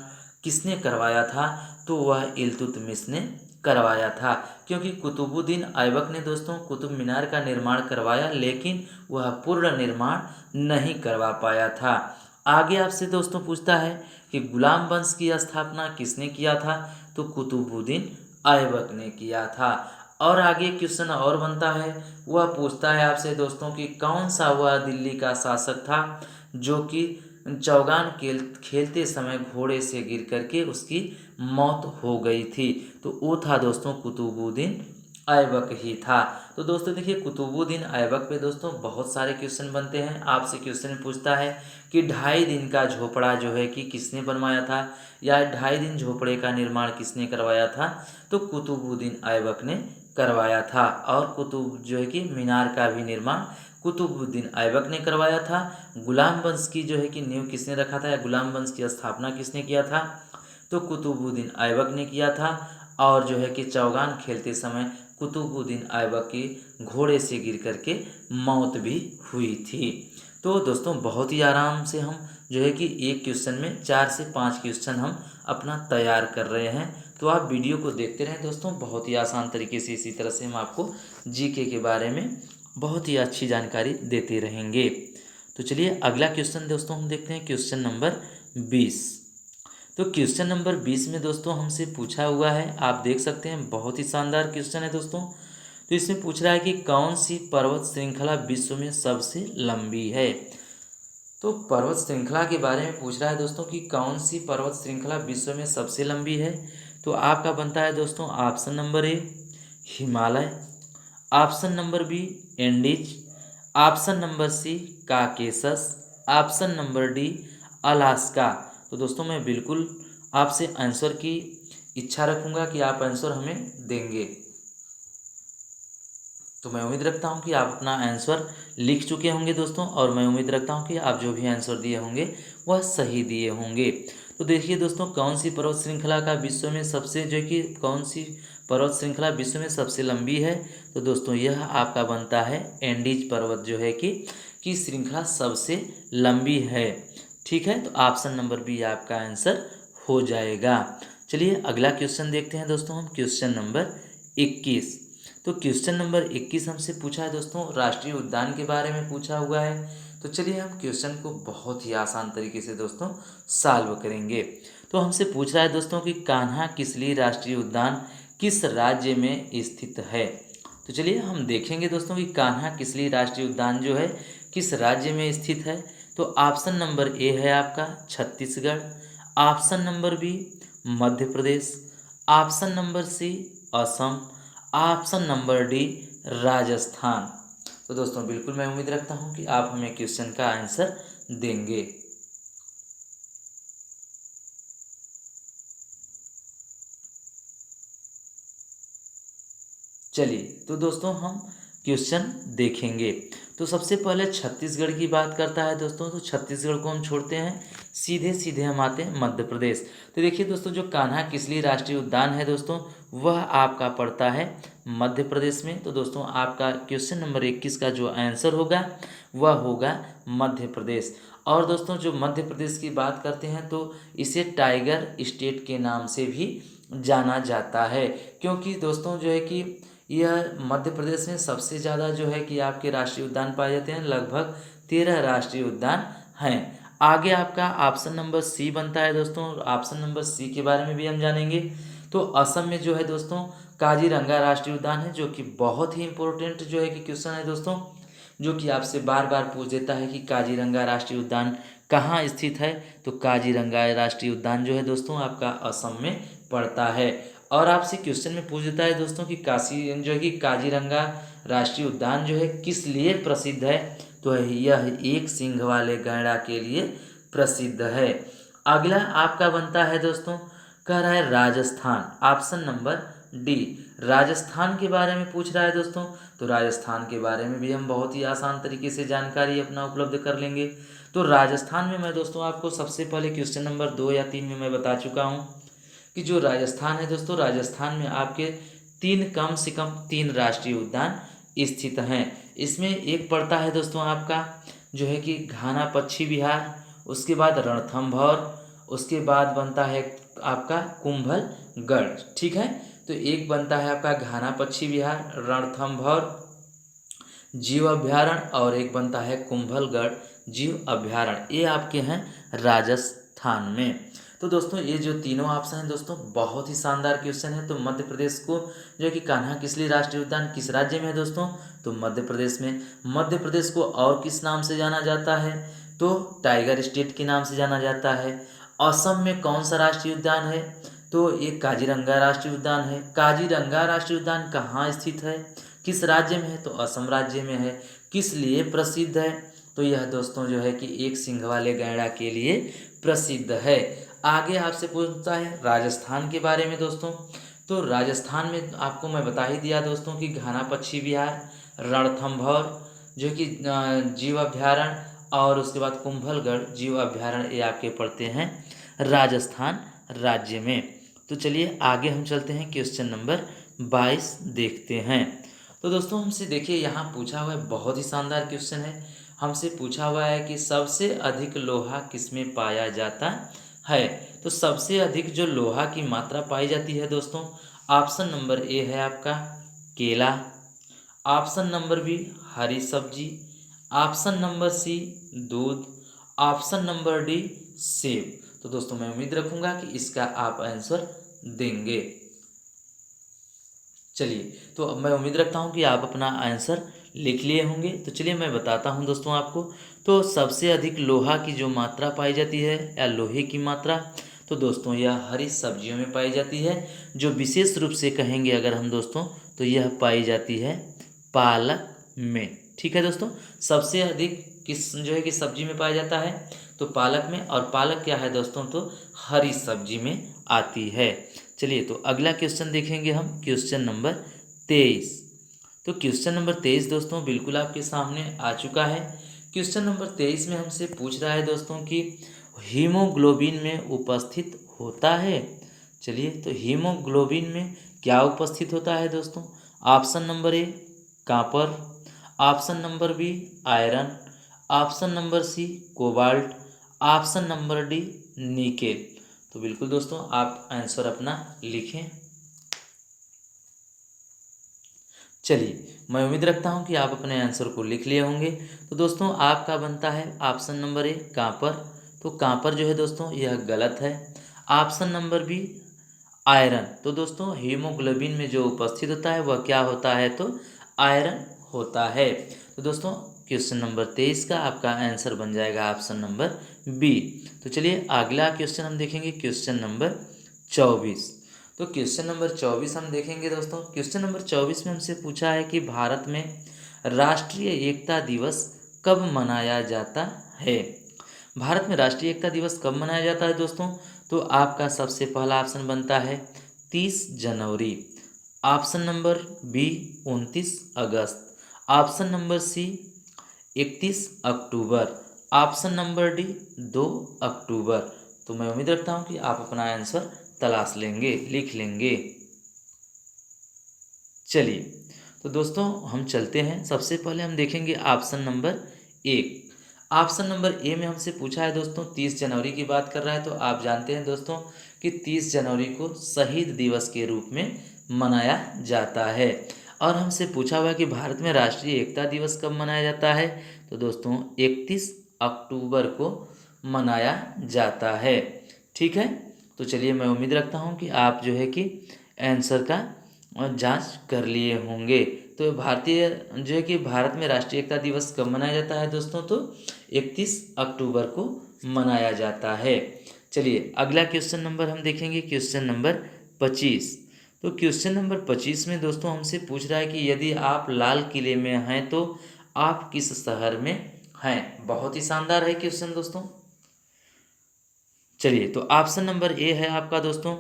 किसने करवाया था, तो वह इल्तुतमिश ने करवाया था। क्योंकि कुतुबुद्दीन ऐबक ने दोस्तों कुतुब मीनार का निर्माण करवाया, लेकिन वह पूर्ण निर्माण नहीं करवा पाया था। आगे आपसे दोस्तों पूछता है कि गुलाम वंश की स्थापना किसने किया था, तो कुतुबुद्दीन ऐबक ने किया था। और आगे क्वेश्चन और बनता है, वह पूछता है आपसे दोस्तों कि कौन सा वह दिल्ली का शासक था जो कि चौगान खेलते समय घोड़े से गिर करके उसकी मौत हो गई थी, तो वो था दोस्तों कुतुबुद्दीन ऐबक ही था। तो दोस्तों देखिए कुतुबुद्दीन ऐबक पे दोस्तों बहुत सारे क्वेश्चन बनते हैं। आपसे क्वेश्चन पूछता है कि 2.5 दिन का झोपड़ा जो है कि किसने बनवाया था, या 2.5 दिन झोपड़े का निर्माण किसने करवाया था, तो कुतुबुद्दीन ऐबक ने करवाया था। और कुतुब जो है कि मीनार का भी निर्माण कुतुबुद्दीन ऐबक ने करवाया था। गुलाम वंश की जो है कि नींव किसने रखा था, या गुलाम वंश की स्थापना किसने किया था, तो कुतुबुद्दीन ऐबक ने किया था। और जो है कि चौगान खेलते समय कुतुबुद्दीन ऐबक की घोड़े से गिर करके मौत भी हुई थी। तो दोस्तों बहुत ही आराम से हम जो है कि एक क्वेश्चन में 4 से 5 क्वेश्चन हम अपना तैयार कर रहे हैं। तो आप वीडियो को देखते रहें दोस्तों, बहुत ही आसान तरीके से इसी तरह से हम आपको जीके के बारे में बहुत ही अच्छी जानकारी देते रहेंगे। तो चलिए अगला क्वेश्चन दोस्तों हम देखते हैं, क्वेश्चन नंबर 20। तो क्वेश्चन नंबर 20 में दोस्तों हमसे पूछा हुआ है, आप देख सकते हैं बहुत ही शानदार क्वेश्चन है दोस्तों। तो इसमें पूछ रहा है कि कौन सी पर्वत श्रृंखला विश्व में सबसे लंबी है। तो पर्वत श्रृंखला के बारे में पूछ रहा है दोस्तों कि कौन सी पर्वत श्रृंखला विश्व में सबसे लंबी है। तो आपका बनता है दोस्तों option number A Himalaya, option number B Andes, option number C Caucasus, option number D Alaska. तो दोस्तों मैं बिल्कुल आपसे आंसर की इच्छा रखूँगा कि आप आंसर हमें देंगे। तो मैं उम्मीद रखता हूँ कि आप अपना आंसर लिख चुके होंगे दोस्तों, और मैं उम्मीद रखता हूँ कि आप जो भी आंसर दिए होंगे वह सही दिए होंगे। तो देखिए दोस्तों कौन सी पर्वत श्रृंखला का विश्व में सबसे जो कि कौन सी पर्वत श्रृंखला विश्व में सबसे लंबी है, तो दोस्तों यह आपका बनता है एंडीज पर्वत जो है कि श्रृंखला सबसे लंबी है। ठीक है, तो ऑप्शन नंबर बी आपका आंसर हो जाएगा। चलिए अगला क्वेश्चन देखते हैं दोस्तों हम, क्वेश्चन नंबर 21। तो क्वेश्चन नंबर 21 हमसे पूछा है दोस्तों राष्ट्रीय उद्यान के बारे में पूछा हुआ है। तो चलिए हम क्वेश्चन को बहुत ही आसान तरीके से दोस्तों सॉल्व करेंगे। तो हमसे पूछ रहा है दोस्तों कि कान्हा किसली राष्ट्रीय उद्यान किस राज्य में स्थित है। तो चलिए हम देखेंगे दोस्तों कि कान्हा किसली राष्ट्रीय उद्यान जो है किस राज्य में स्थित है। तो ऑप्शन नंबर ए है आपका Chhattisgarh, option number B Madhya Pradesh, option number C Assam, option number D Rajasthan. तो दोस्तों बिल्कुल मैं उम्मीद रखता हूं कि आप हमें क्वेश्चन का आंसर देंगे। चलिए तो दोस्तों हम क्वेश्चन देखेंगे। तो सबसे पहले छत्तीसगढ़ की बात करता है दोस्तों, तो छत्तीसगढ़ को हम छोड़ते हैं, सीधे सीधे हम आते हैं मध्य प्रदेश। तो देखिए दोस्तों जो कान्हा किसली राष्ट्रीय उद्यान है दोस्तों वह आपका पड़ता है मध्य प्रदेश में। तो दोस्तों आपका क्वेश्चन नंबर 21 का जो आंसर होगा वह होगा मध्य प्रदेश। और दोस्तों जो मध्य प्रदेश की बात करते हैं तो इसे टाइगर स्टेट के नाम से भी जाना जाता है, क्योंकि दोस्तों जो है कि यह मध्य प्रदेश में सबसे ज़्यादा जो है कि आपके राष्ट्रीय उद्यान पाए जाते हैं, लगभग 13 राष्ट्रीय उद्यान हैं। आगे आपका ऑप्शन नंबर सी बनता है दोस्तों, ऑप्शन नंबर सी के बारे में भी हम जानेंगे। तो असम में जो है दोस्तों काजीरंगा राष्ट्रीय उद्यान है, जो कि बहुत ही इंपॉर्टेंट जो है कि क्वेश्चन है दोस्तों, जो कि आपसे बार बार पूछ देता है कि काजीरंगा राष्ट्रीय उद्यान कहाँ स्थित है। तो काजीरंगा राष्ट्रीय उद्यान जो है दोस्तों आपका असम में पड़ता है। और आपसे क्वेश्चन में पूछ देता है दोस्तों कि काशी जो है कि काजीरंगा राष्ट्रीय उद्यान जो है किस लिए प्रसिद्ध है, तो यह एक सींग वाले गैंडा के लिए प्रसिद्ध है। अगला आपका बनता है दोस्तों, कह रहा है Rajasthan, option number D Rajasthan के बारे में पूछ रहा है दोस्तों। तो राजस्थान के बारे में भी हम बहुत ही आसान तरीके से जानकारी अपना उपलब्ध कर लेंगे। तो राजस्थान में मैं दोस्तों आपको सबसे पहले क्वेश्चन नंबर 2 या 3 में मैं बता चुका हूँ कि जो राजस्थान है दोस्तों राजस्थान में आपके कम से कम तीन राष्ट्रीय उद्यान स्थित हैं। इसमें एक पड़ता है दोस्तों आपका जो है कि घाना पक्षी विहार, उसके बाद रणथंभौर, उसके बाद बनता है आपका कुंभलगढ़। ठीक है, तो एक बनता है आपका घाना पक्षी विहार, रणथंभौर जीव अभ्यारण्य, और एक बनता है कुंभलगढ़ जीव अभ्यारण्य। ये आपके हैं राजस्थान में। तो दोस्तों ये जो तीनों ऑप्शन हैं दोस्तों बहुत ही शानदार क्वेश्चन है। तो मध्य प्रदेश को जो है कि कान्हा किसली राष्ट्रीय उद्यान किस राज्य में है दोस्तों? तो मध्य प्रदेश में। मध्य प्रदेश को और किस नाम से जाना जाता है? तो टाइगर स्टेट के नाम से जाना जाता है। असम में कौन सा राष्ट्रीय उद्यान है? तो ये काजीरंगा राष्ट्रीय उद्यान है। काजीरंगा राष्ट्रीय उद्यान कहाँ स्थित है, किस राज्य में है? तो असम राज्य में है। किस लिए प्रसिद्ध है? तो यह दोस्तों जो है कि एक सींग वाले गैंडा के लिए प्रसिद्ध है। आगे आपसे पूछता है राजस्थान के बारे में दोस्तों। तो राजस्थान में आपको मैं बता ही दिया दोस्तों कि घाना पक्षी विहार, रणथंभौर जो कि जीव अभ्यारण्य, और उसके बाद कुंभलगढ़ जीव अभ्यारण्य, ये आपके पड़ते हैं राजस्थान राज्य में। तो चलिए आगे हम चलते हैं, क्वेश्चन नंबर 22 देखते हैं। तो दोस्तों हमसे देखिए यहाँ पूछा हुआ है, बहुत ही शानदार क्वेश्चन है। हमसे पूछा हुआ है कि सबसे अधिक लोहा किसमें पाया जाता है? तो सबसे अधिक जो लोहा की मात्रा पाई जाती है दोस्तों, ऑप्शन नंबर ए है आपका केला, ऑप्शन नंबर बी हरी सब्जी, ऑप्शन नंबर सी दूध, ऑप्शन नंबर डी सेब। तो दोस्तों मैं उम्मीद रखूंगा कि इसका आप आंसर देंगे। चलिए, तो अब मैं उम्मीद रखता हूँ कि आप अपना आंसर लिख लिए होंगे। तो चलिए मैं बताता हूँ दोस्तों आपको। तो सबसे अधिक लोहा की जो मात्रा पाई जाती है या लोहे की मात्रा, तो दोस्तों यह हरी सब्जियों में पाई जाती है। जो विशेष रूप से कहेंगे अगर हम दोस्तों, तो यह पाई जाती है पालक में। ठीक है दोस्तों, सबसे अधिक किस जो है कि सब्जी में पाया जाता है? तो पालक में। और पालक क्या है दोस्तों? तो हरी सब्जी में आती है। चलिए, तो अगला क्वेश्चन देखेंगे हम, क्वेश्चन नंबर 23। तो क्वेश्चन नंबर 23 दोस्तों बिल्कुल आपके सामने आ चुका है। क्वेश्चन नंबर 23 में हमसे पूछ रहा है दोस्तों कि हीमोग्लोबिन में उपस्थित होता है। चलिए, तो हीमोग्लोबिन में क्या उपस्थित होता है दोस्तों? Option number A copper, option number B iron, option number C cobalt, option number D nickel. तो बिल्कुल दोस्तों आप आंसर अपना लिखें। चलिए, मैं उम्मीद रखता हूं कि आप अपने आंसर को लिख लिए होंगे। तो दोस्तों आपका बनता है ऑप्शन नंबर ए कॉपर। तो कॉपर जो है दोस्तों यह गलत है। Option number B iron. तो दोस्तों हीमोग्लोबिन में जो उपस्थित होता है वह क्या होता है? तो आयरन होता है। तो दोस्तों क्वेश्चन नंबर 23 का आपका आंसर बन जाएगा ऑप्शन नंबर बी। तो चलिए अगला क्वेश्चन हम देखेंगे, क्वेश्चन नंबर 24। तो क्वेश्चन नंबर 24 हम देखेंगे दोस्तों। क्वेश्चन नंबर 24 में हमसे पूछा है कि भारत में राष्ट्रीय एकता दिवस कब मनाया जाता है? भारत में राष्ट्रीय एकता दिवस कब मनाया जाता है दोस्तों? तो आपका सबसे पहला ऑप्शन बनता है 30 जनवरी, ऑप्शन नंबर बी 29 अगस्त, ऑप्शन नंबर सी 31 अक्टूबर, ऑप्शन नंबर डी 2 अक्टूबर। तो मैं उम्मीद रखता हूँ कि आप अपना आंसर तलाश लेंगे, लिख लेंगे। चलिए, तो दोस्तों हम चलते हैं। सबसे पहले हम देखेंगे ऑप्शन नंबर एक। ऑप्शन नंबर ए में हमसे पूछा है दोस्तों 30 जनवरी की बात कर रहा है। तो आप जानते हैं दोस्तों कि 30 जनवरी को शहीद दिवस के रूप में मनाया जाता है। और हमसे पूछा हुआ है कि भारत में राष्ट्रीय एकता दिवस कब मनाया जाता है? तो दोस्तों 31 अक्टूबर को मनाया जाता है। ठीक है, तो चलिए मैं उम्मीद रखता हूँ कि आप जो है कि आंसर का जांच कर लिए होंगे। तो भारतीय जो है कि भारत में राष्ट्रीय एकता दिवस कब मनाया जाता है दोस्तों? तो 31 अक्टूबर को मनाया जाता है। चलिए अगला क्वेश्चन नंबर हम देखेंगे, क्वेश्चन नंबर 25। तो क्वेश्चन नंबर 25 में दोस्तों हमसे पूछ रहा है कि यदि आप लाल किले में हैं तो आप किस शहर में हैं? बहुत ही शानदार है क्वेश्चन दोस्तों। चलिए, तो ऑप्शन नंबर ए है आपका दोस्तों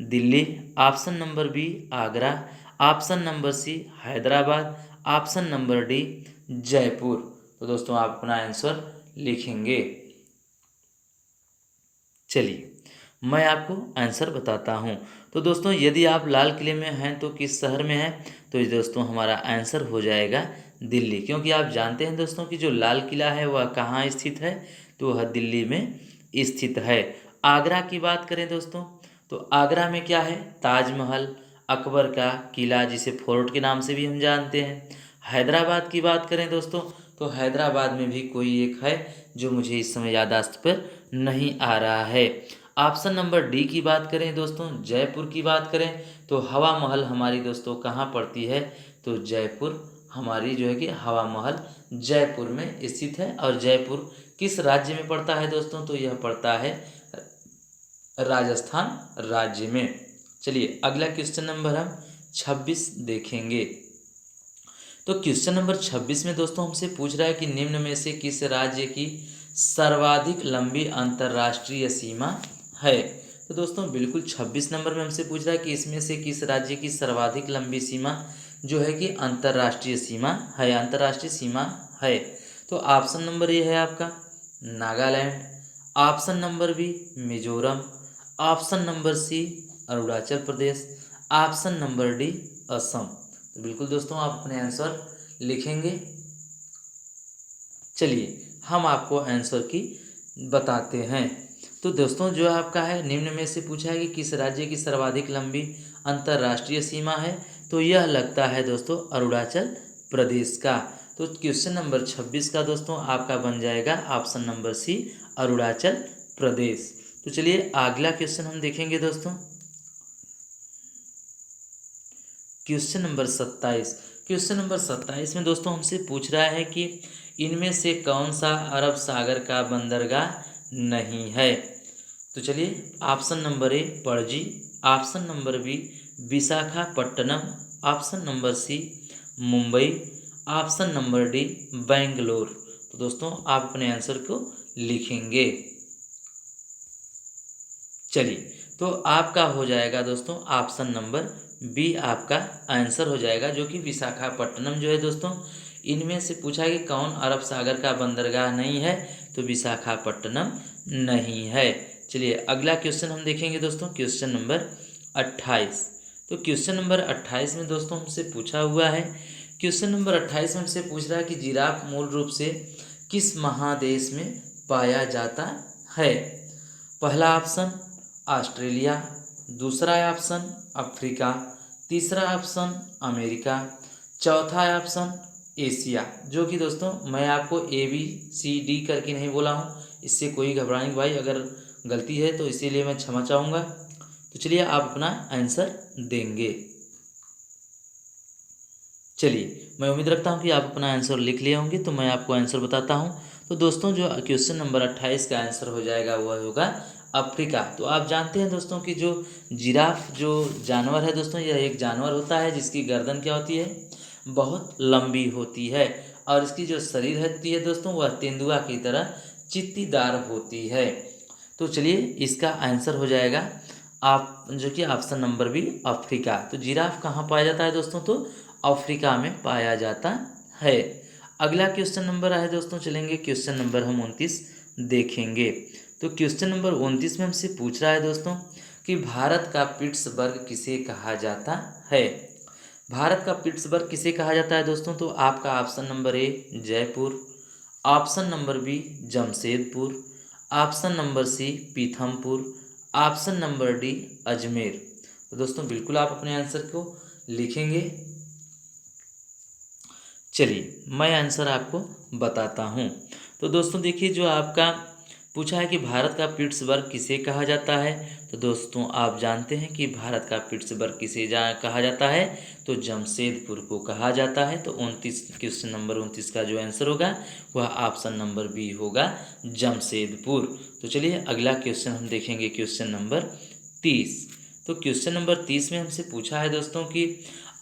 Delhi, option number B Agra, option number C Hyderabad, option number D Jaipur. तो दोस्तों आप अपना आंसर लिखेंगे। चलिए मैं आपको आंसर बताता हूँ। तो दोस्तों यदि आप लाल किले में हैं तो किस शहर में हैं? तो ये दोस्तों हमारा आंसर हो जाएगा दिल्ली, क्योंकि आप जानते हैं दोस्तों कि जो लाल किला है वह कहाँ स्थित है, तो वह दिल्ली में स्थित है। आगरा की बात करें दोस्तों, तो आगरा में क्या है, ताजमहल, अकबर का किला जिसे फोर्ट के नाम से भी हम जानते हैं। हैदराबाद की बात करें दोस्तों, तो हैदराबाद में भी कोई एक है जो मुझे इस समय याददाश्त पर नहीं आ रहा है। ऑप्शन नंबर डी की बात करें दोस्तों, जयपुर की बात करें, तो हवा महल हमारी दोस्तों कहाँ पड़ती है, तो जयपुर हमारी जो है कि हवा महल जयपुर में स्थित है। और जयपुर किस राज्य में पड़ता है दोस्तों, तो यह पड़ता है राजस्थान राज्य में। चलिए अगला क्वेश्चन नंबर हम 26 देखेंगे। तो क्वेश्चन नंबर 26 में दोस्तों हमसे पूछ रहा है कि निम्न में से किस राज्य की सर्वाधिक लंबी अंतर्राष्ट्रीय सीमा है। तो दोस्तों बिल्कुल 26 नंबर में हमसे पूछ रहा है कि इसमें से किस राज्य की सर्वाधिक लंबी सीमा जो है कि अंतर्राष्ट्रीय सीमा है, अंतर्राष्ट्रीय सीमा है। तो ऑप्शन नंबर ए है आपका Nagaland, option number B Mizoram, option number C Arunachal Pradesh, option number D Assam. तो बिल्कुल दोस्तों आप अपने आंसर लिखेंगे। चलिए हम आपको आंसर की बताते हैं। तो दोस्तों जो आपका है निम्न में से पूछा है कि किस राज्य की सर्वाधिक लंबी अंतर्राष्ट्रीय सीमा है, तो यह लगता है दोस्तों अरुणाचल प्रदेश का। तो क्वेश्चन नंबर 26 का दोस्तों आपका बन जाएगा ऑप्शन नंबर सी अरुणाचल प्रदेश। तो चलिए अगला क्वेश्चन हम देखेंगे दोस्तों, क्वेश्चन नंबर 27। क्वेश्चन नंबर 27 में दोस्तों हमसे पूछ रहा है कि इनमें से कौन सा अरब सागर का बंदरगाह नहीं है। तो चलिए option number A Panaji, option number B Visakhapatnam, option number C Mumbai, option number D Bangalore. तो दोस्तों आप अपने आंसर को लिखेंगे। चलिए तो आपका हो जाएगा दोस्तों ऑप्शन नंबर बी आपका आंसर हो जाएगा, जो कि विशाखापट्टनम जो है दोस्तों इनमें से पूछा कि कौन अरब सागर का बंदरगाह नहीं है, तो विशाखापट्टनम नहीं है। चलिए अगला क्वेश्चन हम देखेंगे दोस्तों, क्वेश्चन नंबर 28। तो क्वेश्चन नंबर 28 में दोस्तों हमसे पूछा हुआ है, क्वेश्चन नंबर 28 में हमसे पूछ रहा है कि जिराफ मूल रूप से किस महादेश में पाया जाता है। पहला ऑप्शन ऑस्ट्रेलिया, दूसरा ऑप्शन अफ्रीका, तीसरा ऑप्शन अमेरिका, चौथा ऑप्शन एशिया। जो कि दोस्तों मैं आपको ABCD करके नहीं बोला हूँ, इससे कोई घबराने की भाई अगर गलती है तो इसीलिए मैं क्षमा चाहूँगा। तो चलिए आप अपना आंसर देंगे। चलिए मैं उम्मीद रखता हूँ कि आप अपना आंसर लिख लिए होंगे। तो मैं आपको आंसर बताता हूँ। तो दोस्तों जो क्वेश्चन नंबर 28 का आंसर हो जाएगा वह होगा अफ्रीका। तो आप जानते हैं दोस्तों कि जो जिराफ जो जानवर है दोस्तों, यह एक जानवर होता है जिसकी गर्दन क्या होती है, बहुत लंबी होती है, और इसकी जो शरीर होती है दोस्तों वह तेंदुआ की तरह चित्तीदार होती है। तो चलिए इसका आंसर हो जाएगा आप जो कि ऑप्शन नंबर बी अफ्रीका। तो जिराफ कहाँ पाया जाता है दोस्तों, तो अफ्रीका में पाया जाता है। अगला क्वेश्चन नंबर है दोस्तों, चलेंगे क्वेश्चन नंबर हम 29 देखेंगे। तो क्वेश्चन नंबर 29 में हमसे पूछ रहा है दोस्तों कि भारत का पिट्सबर्ग किसे कहा जाता है। भारत का पिट्सबर्ग किसे कहा जाता है दोस्तों, तो आपका option number A Jaipur, option number B Jamshedpur, option number C Pithampur, option number D Ajmer. तो दोस्तों बिल्कुल आप अपने आंसर को लिखेंगे। चलिए मैं आंसर आपको बताता हूँ। तो दोस्तों देखिए जो आपका पूछा है कि भारत का पिट्सबर्ग किसे कहा जाता है, तो दोस्तों आप जानते हैं कि भारत का पिट्सबर्ग किसे कहा जाता है, तो जमशेदपुर को कहा जाता है। तो 29 क्वेश्चन नंबर 29 का जो आंसर होगा वह ऑप्शन नंबर बी होगा जमशेदपुर। तो चलिए अगला क्वेश्चन हम देखेंगे, क्वेश्चन नंबर 30। तो क्वेश्चन नंबर 30 में हमसे पूछा है दोस्तों कि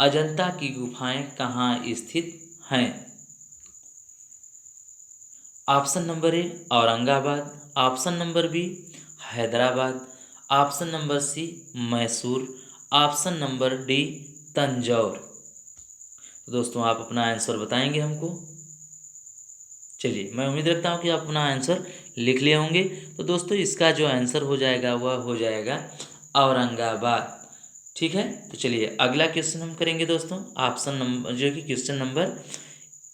अजंता की गुफाएं कहाँ स्थित हैं। Option number A Aurangabad, option number B Hyderabad, option number C Mysore, option number D Tanjore. तो दोस्तों आप अपना आंसर बताएंगे हमको। चलिए मैं उम्मीद रखता हूँ कि आप अपना आंसर लिख लिए होंगे। तो दोस्तों इसका जो आंसर हो जाएगा वह हो जाएगा औरंगाबाद। ठीक है। तो चलिए अगला क्वेश्चन हम करेंगे दोस्तों, ऑप्शन नंबर जो कि क्वेश्चन नंबर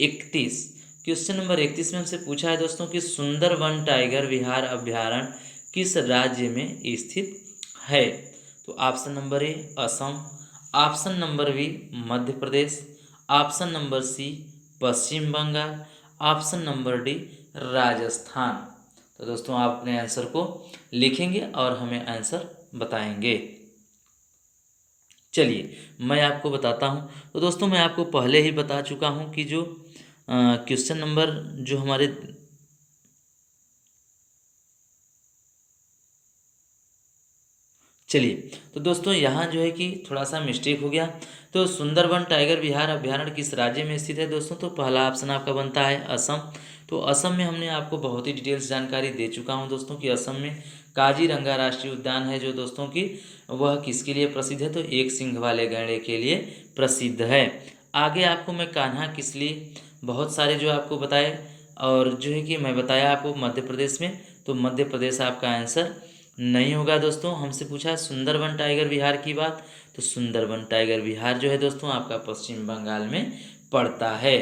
31। क्वेश्चन नंबर 31 में हमसे पूछा है दोस्तों कि सुंदरवन टाइगर विहार अभ्यारण्य किस राज्य में स्थित है। तो option number A Assam, option number B Madhya Pradesh, option number C Paschim Bangal, option number D Rajasthan. तो दोस्तों आप अपने आंसर को लिखेंगे और हमें आंसर बताएंगे। चलिए मैं आपको बताता हूँ। तो दोस्तों मैं आपको पहले ही बता चुका हूँ कि जो क्वेश्चन नंबर जो हमारे चलिए तो दोस्तों यहाँ जो है कि थोड़ा सा मिस्टेक हो गया। तो सुंदरवन टाइगर विहार अभ्यारण्य किस राज्य में स्थित है दोस्तों, तो पहला ऑप्शन आपका बनता है असम। तो असम में हमने आपको बहुत ही डिटेल्स जानकारी दे चुका हूँ दोस्तों कि असम में काजीरंगा राष्ट्रीय उद्यान है जो दोस्तों की वह किसके लिए प्रसिद्ध है, तो एक सींग वाले गैंडे के लिए प्रसिद्ध है। आगे आपको मैं कान्हा किसली बहुत सारे जो आपको बताए, और जो है कि मैं बताया आपको मध्य प्रदेश में, तो मध्य प्रदेश आपका आंसर नहीं होगा दोस्तों। हमसे पूछा है सुंदरवन टाइगर विहार की बात, तो सुंदरवन टाइगर विहार जो है दोस्तों आपका पश्चिम बंगाल में पड़ता है।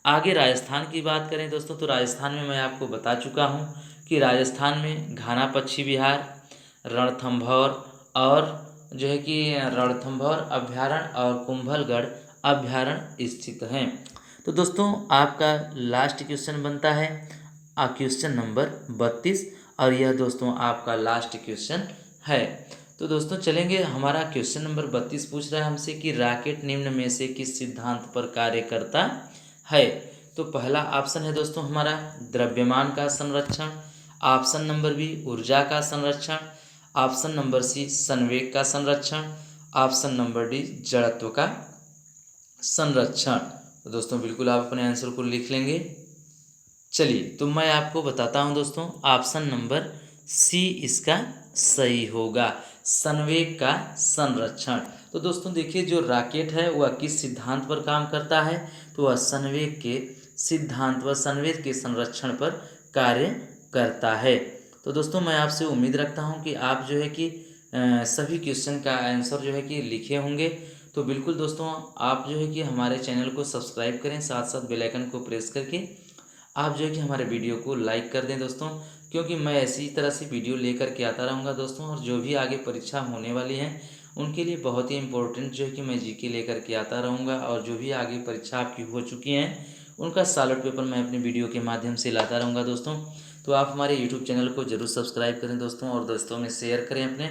आगे राजस्थान की बात करें दोस्तों, तो राजस्थान में मैं आपको बता चुका हूँ कि राजस्थान में घाना पक्षी विहार, रणथंभौर और जो है कि रणथंभौर अभ्यारण्य और कुंभलगढ़ अभ्यारण्य स्थित हैं। तो दोस्तों आपका लास्ट क्वेश्चन बनता है क्वेश्चन नंबर 32, और यह दोस्तों आपका लास्ट क्वेश्चन है। तो दोस्तों चलेंगे, हमारा क्वेश्चन नंबर 32 पूछ रहा है हमसे कि रॉकेट निम्न में से किस सिद्धांत पर कार्य करता है। तो पहला ऑप्शन है दोस्तों हमारा द्रव्यमान का संरक्षण, ऑप्शन नंबर बी ऊर्जा का संरक्षण, ऑप्शन नंबर सी संवेग का संरक्षण, ऑप्शन नंबर डी जड़त्व का संरक्षण। तो दोस्तों बिल्कुल आप अपने आंसर को लिख लेंगे। चलिए तो मैं आपको बताता हूं दोस्तों, ऑप्शन नंबर सी इसका सही होगा, संवेग का संरक्षण। तो दोस्तों देखिए जो रॉकेट है वह किस सिद्धांत पर काम करता है, तो वह संवेग के सिद्धांत व संवेग के संरक्षण पर कार्य करता है। तो दोस्तों मैं आपसे उम्मीद रखता हूं कि आप जो है कि सभी क्वेश्चन का आंसर जो है कि लिखे होंगे। तो बिल्कुल दोस्तों आप जो है कि हमारे चैनल को सब्सक्राइब करें, साथ साथ बेल आइकन को प्रेस करके आप जो है कि हमारे वीडियो को लाइक कर दें दोस्तों, क्योंकि मैं ऐसी तरह से वीडियो लेकर के आता रहूँगा दोस्तों। और जो भी आगे परीक्षा होने वाली हैं उनके लिए बहुत ही इंपॉर्टेंट जो है कि मैं जीके लेकर के आता रहूँगा, और जो भी आगे परीक्षा आपकी हो चुकी हैं उनका सॉल्व पेपर मैं अपने वीडियो के माध्यम से लाता रहूँगा दोस्तों। तो आप हमारे यूट्यूब चैनल को ज़रूर सब्सक्राइब करें दोस्तों, और दोस्तों में शेयर करें अपने।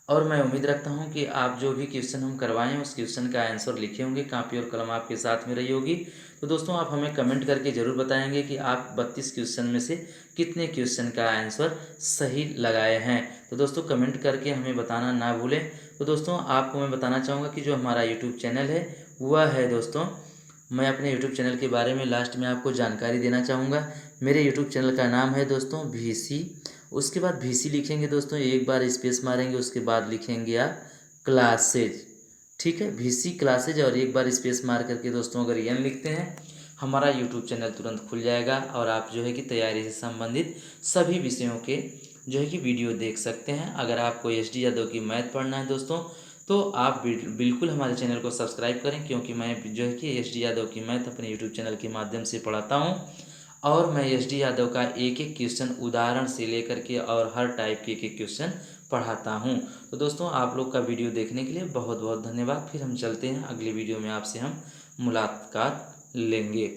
और मैं उम्मीद रखता हूं कि आप जो भी क्वेश्चन हम करवाएं उस क्वेश्चन का आंसर लिखे होंगे, कॉपी और कलम आपके साथ में रही होगी। तो दोस्तों आप हमें कमेंट करके ज़रूर बताएंगे कि आप 32 क्वेश्चन में से कितने क्वेश्चन का आंसर सही लगाए हैं। तो दोस्तों कमेंट करके हमें बताना ना भूलें। तो दोस्तों आपको मैं बताना चाहूँगा कि जो हमारा यूट्यूब चैनल है वह है दोस्तों, मैं अपने यूट्यूब चैनल के बारे में लास्ट में आपको जानकारी देना चाहूँगा। मेरे यूट्यूब चैनल का नाम है दोस्तों VC, उसके बाद VC लिखेंगे दोस्तों, एक बार स्पेस मारेंगे, उसके बाद लिखेंगे आप क्लासेज, ठीक है, VC क्लासेज, और एक बार स्पेस मार करके दोस्तों अगर एन लिखते हैं हमारा यूट्यूब चैनल तुरंत खुल जाएगा, और आप जो है कि तैयारी से संबंधित सभी विषयों के जो है कि वीडियो देख सकते हैं। अगर आपको SD यादव की मैथ पढ़ना है दोस्तों तो आप बिल्कुल हमारे चैनल को सब्सक्राइब करें, क्योंकि मैं जो है कि SD यादव की मैथ अपने यूट्यूब चैनल के माध्यम से पढ़ाता हूँ, और मैं SD यादव का एक एक क्वेश्चन उदाहरण से लेकर के और हर टाइप के एक एक क्वेश्चन पढ़ाता हूँ। तो दोस्तों आप लोग का वीडियो देखने के लिए बहुत बहुत धन्यवाद। फिर हम चलते हैं अगली वीडियो में, आपसे हम मुलाकात लेंगे।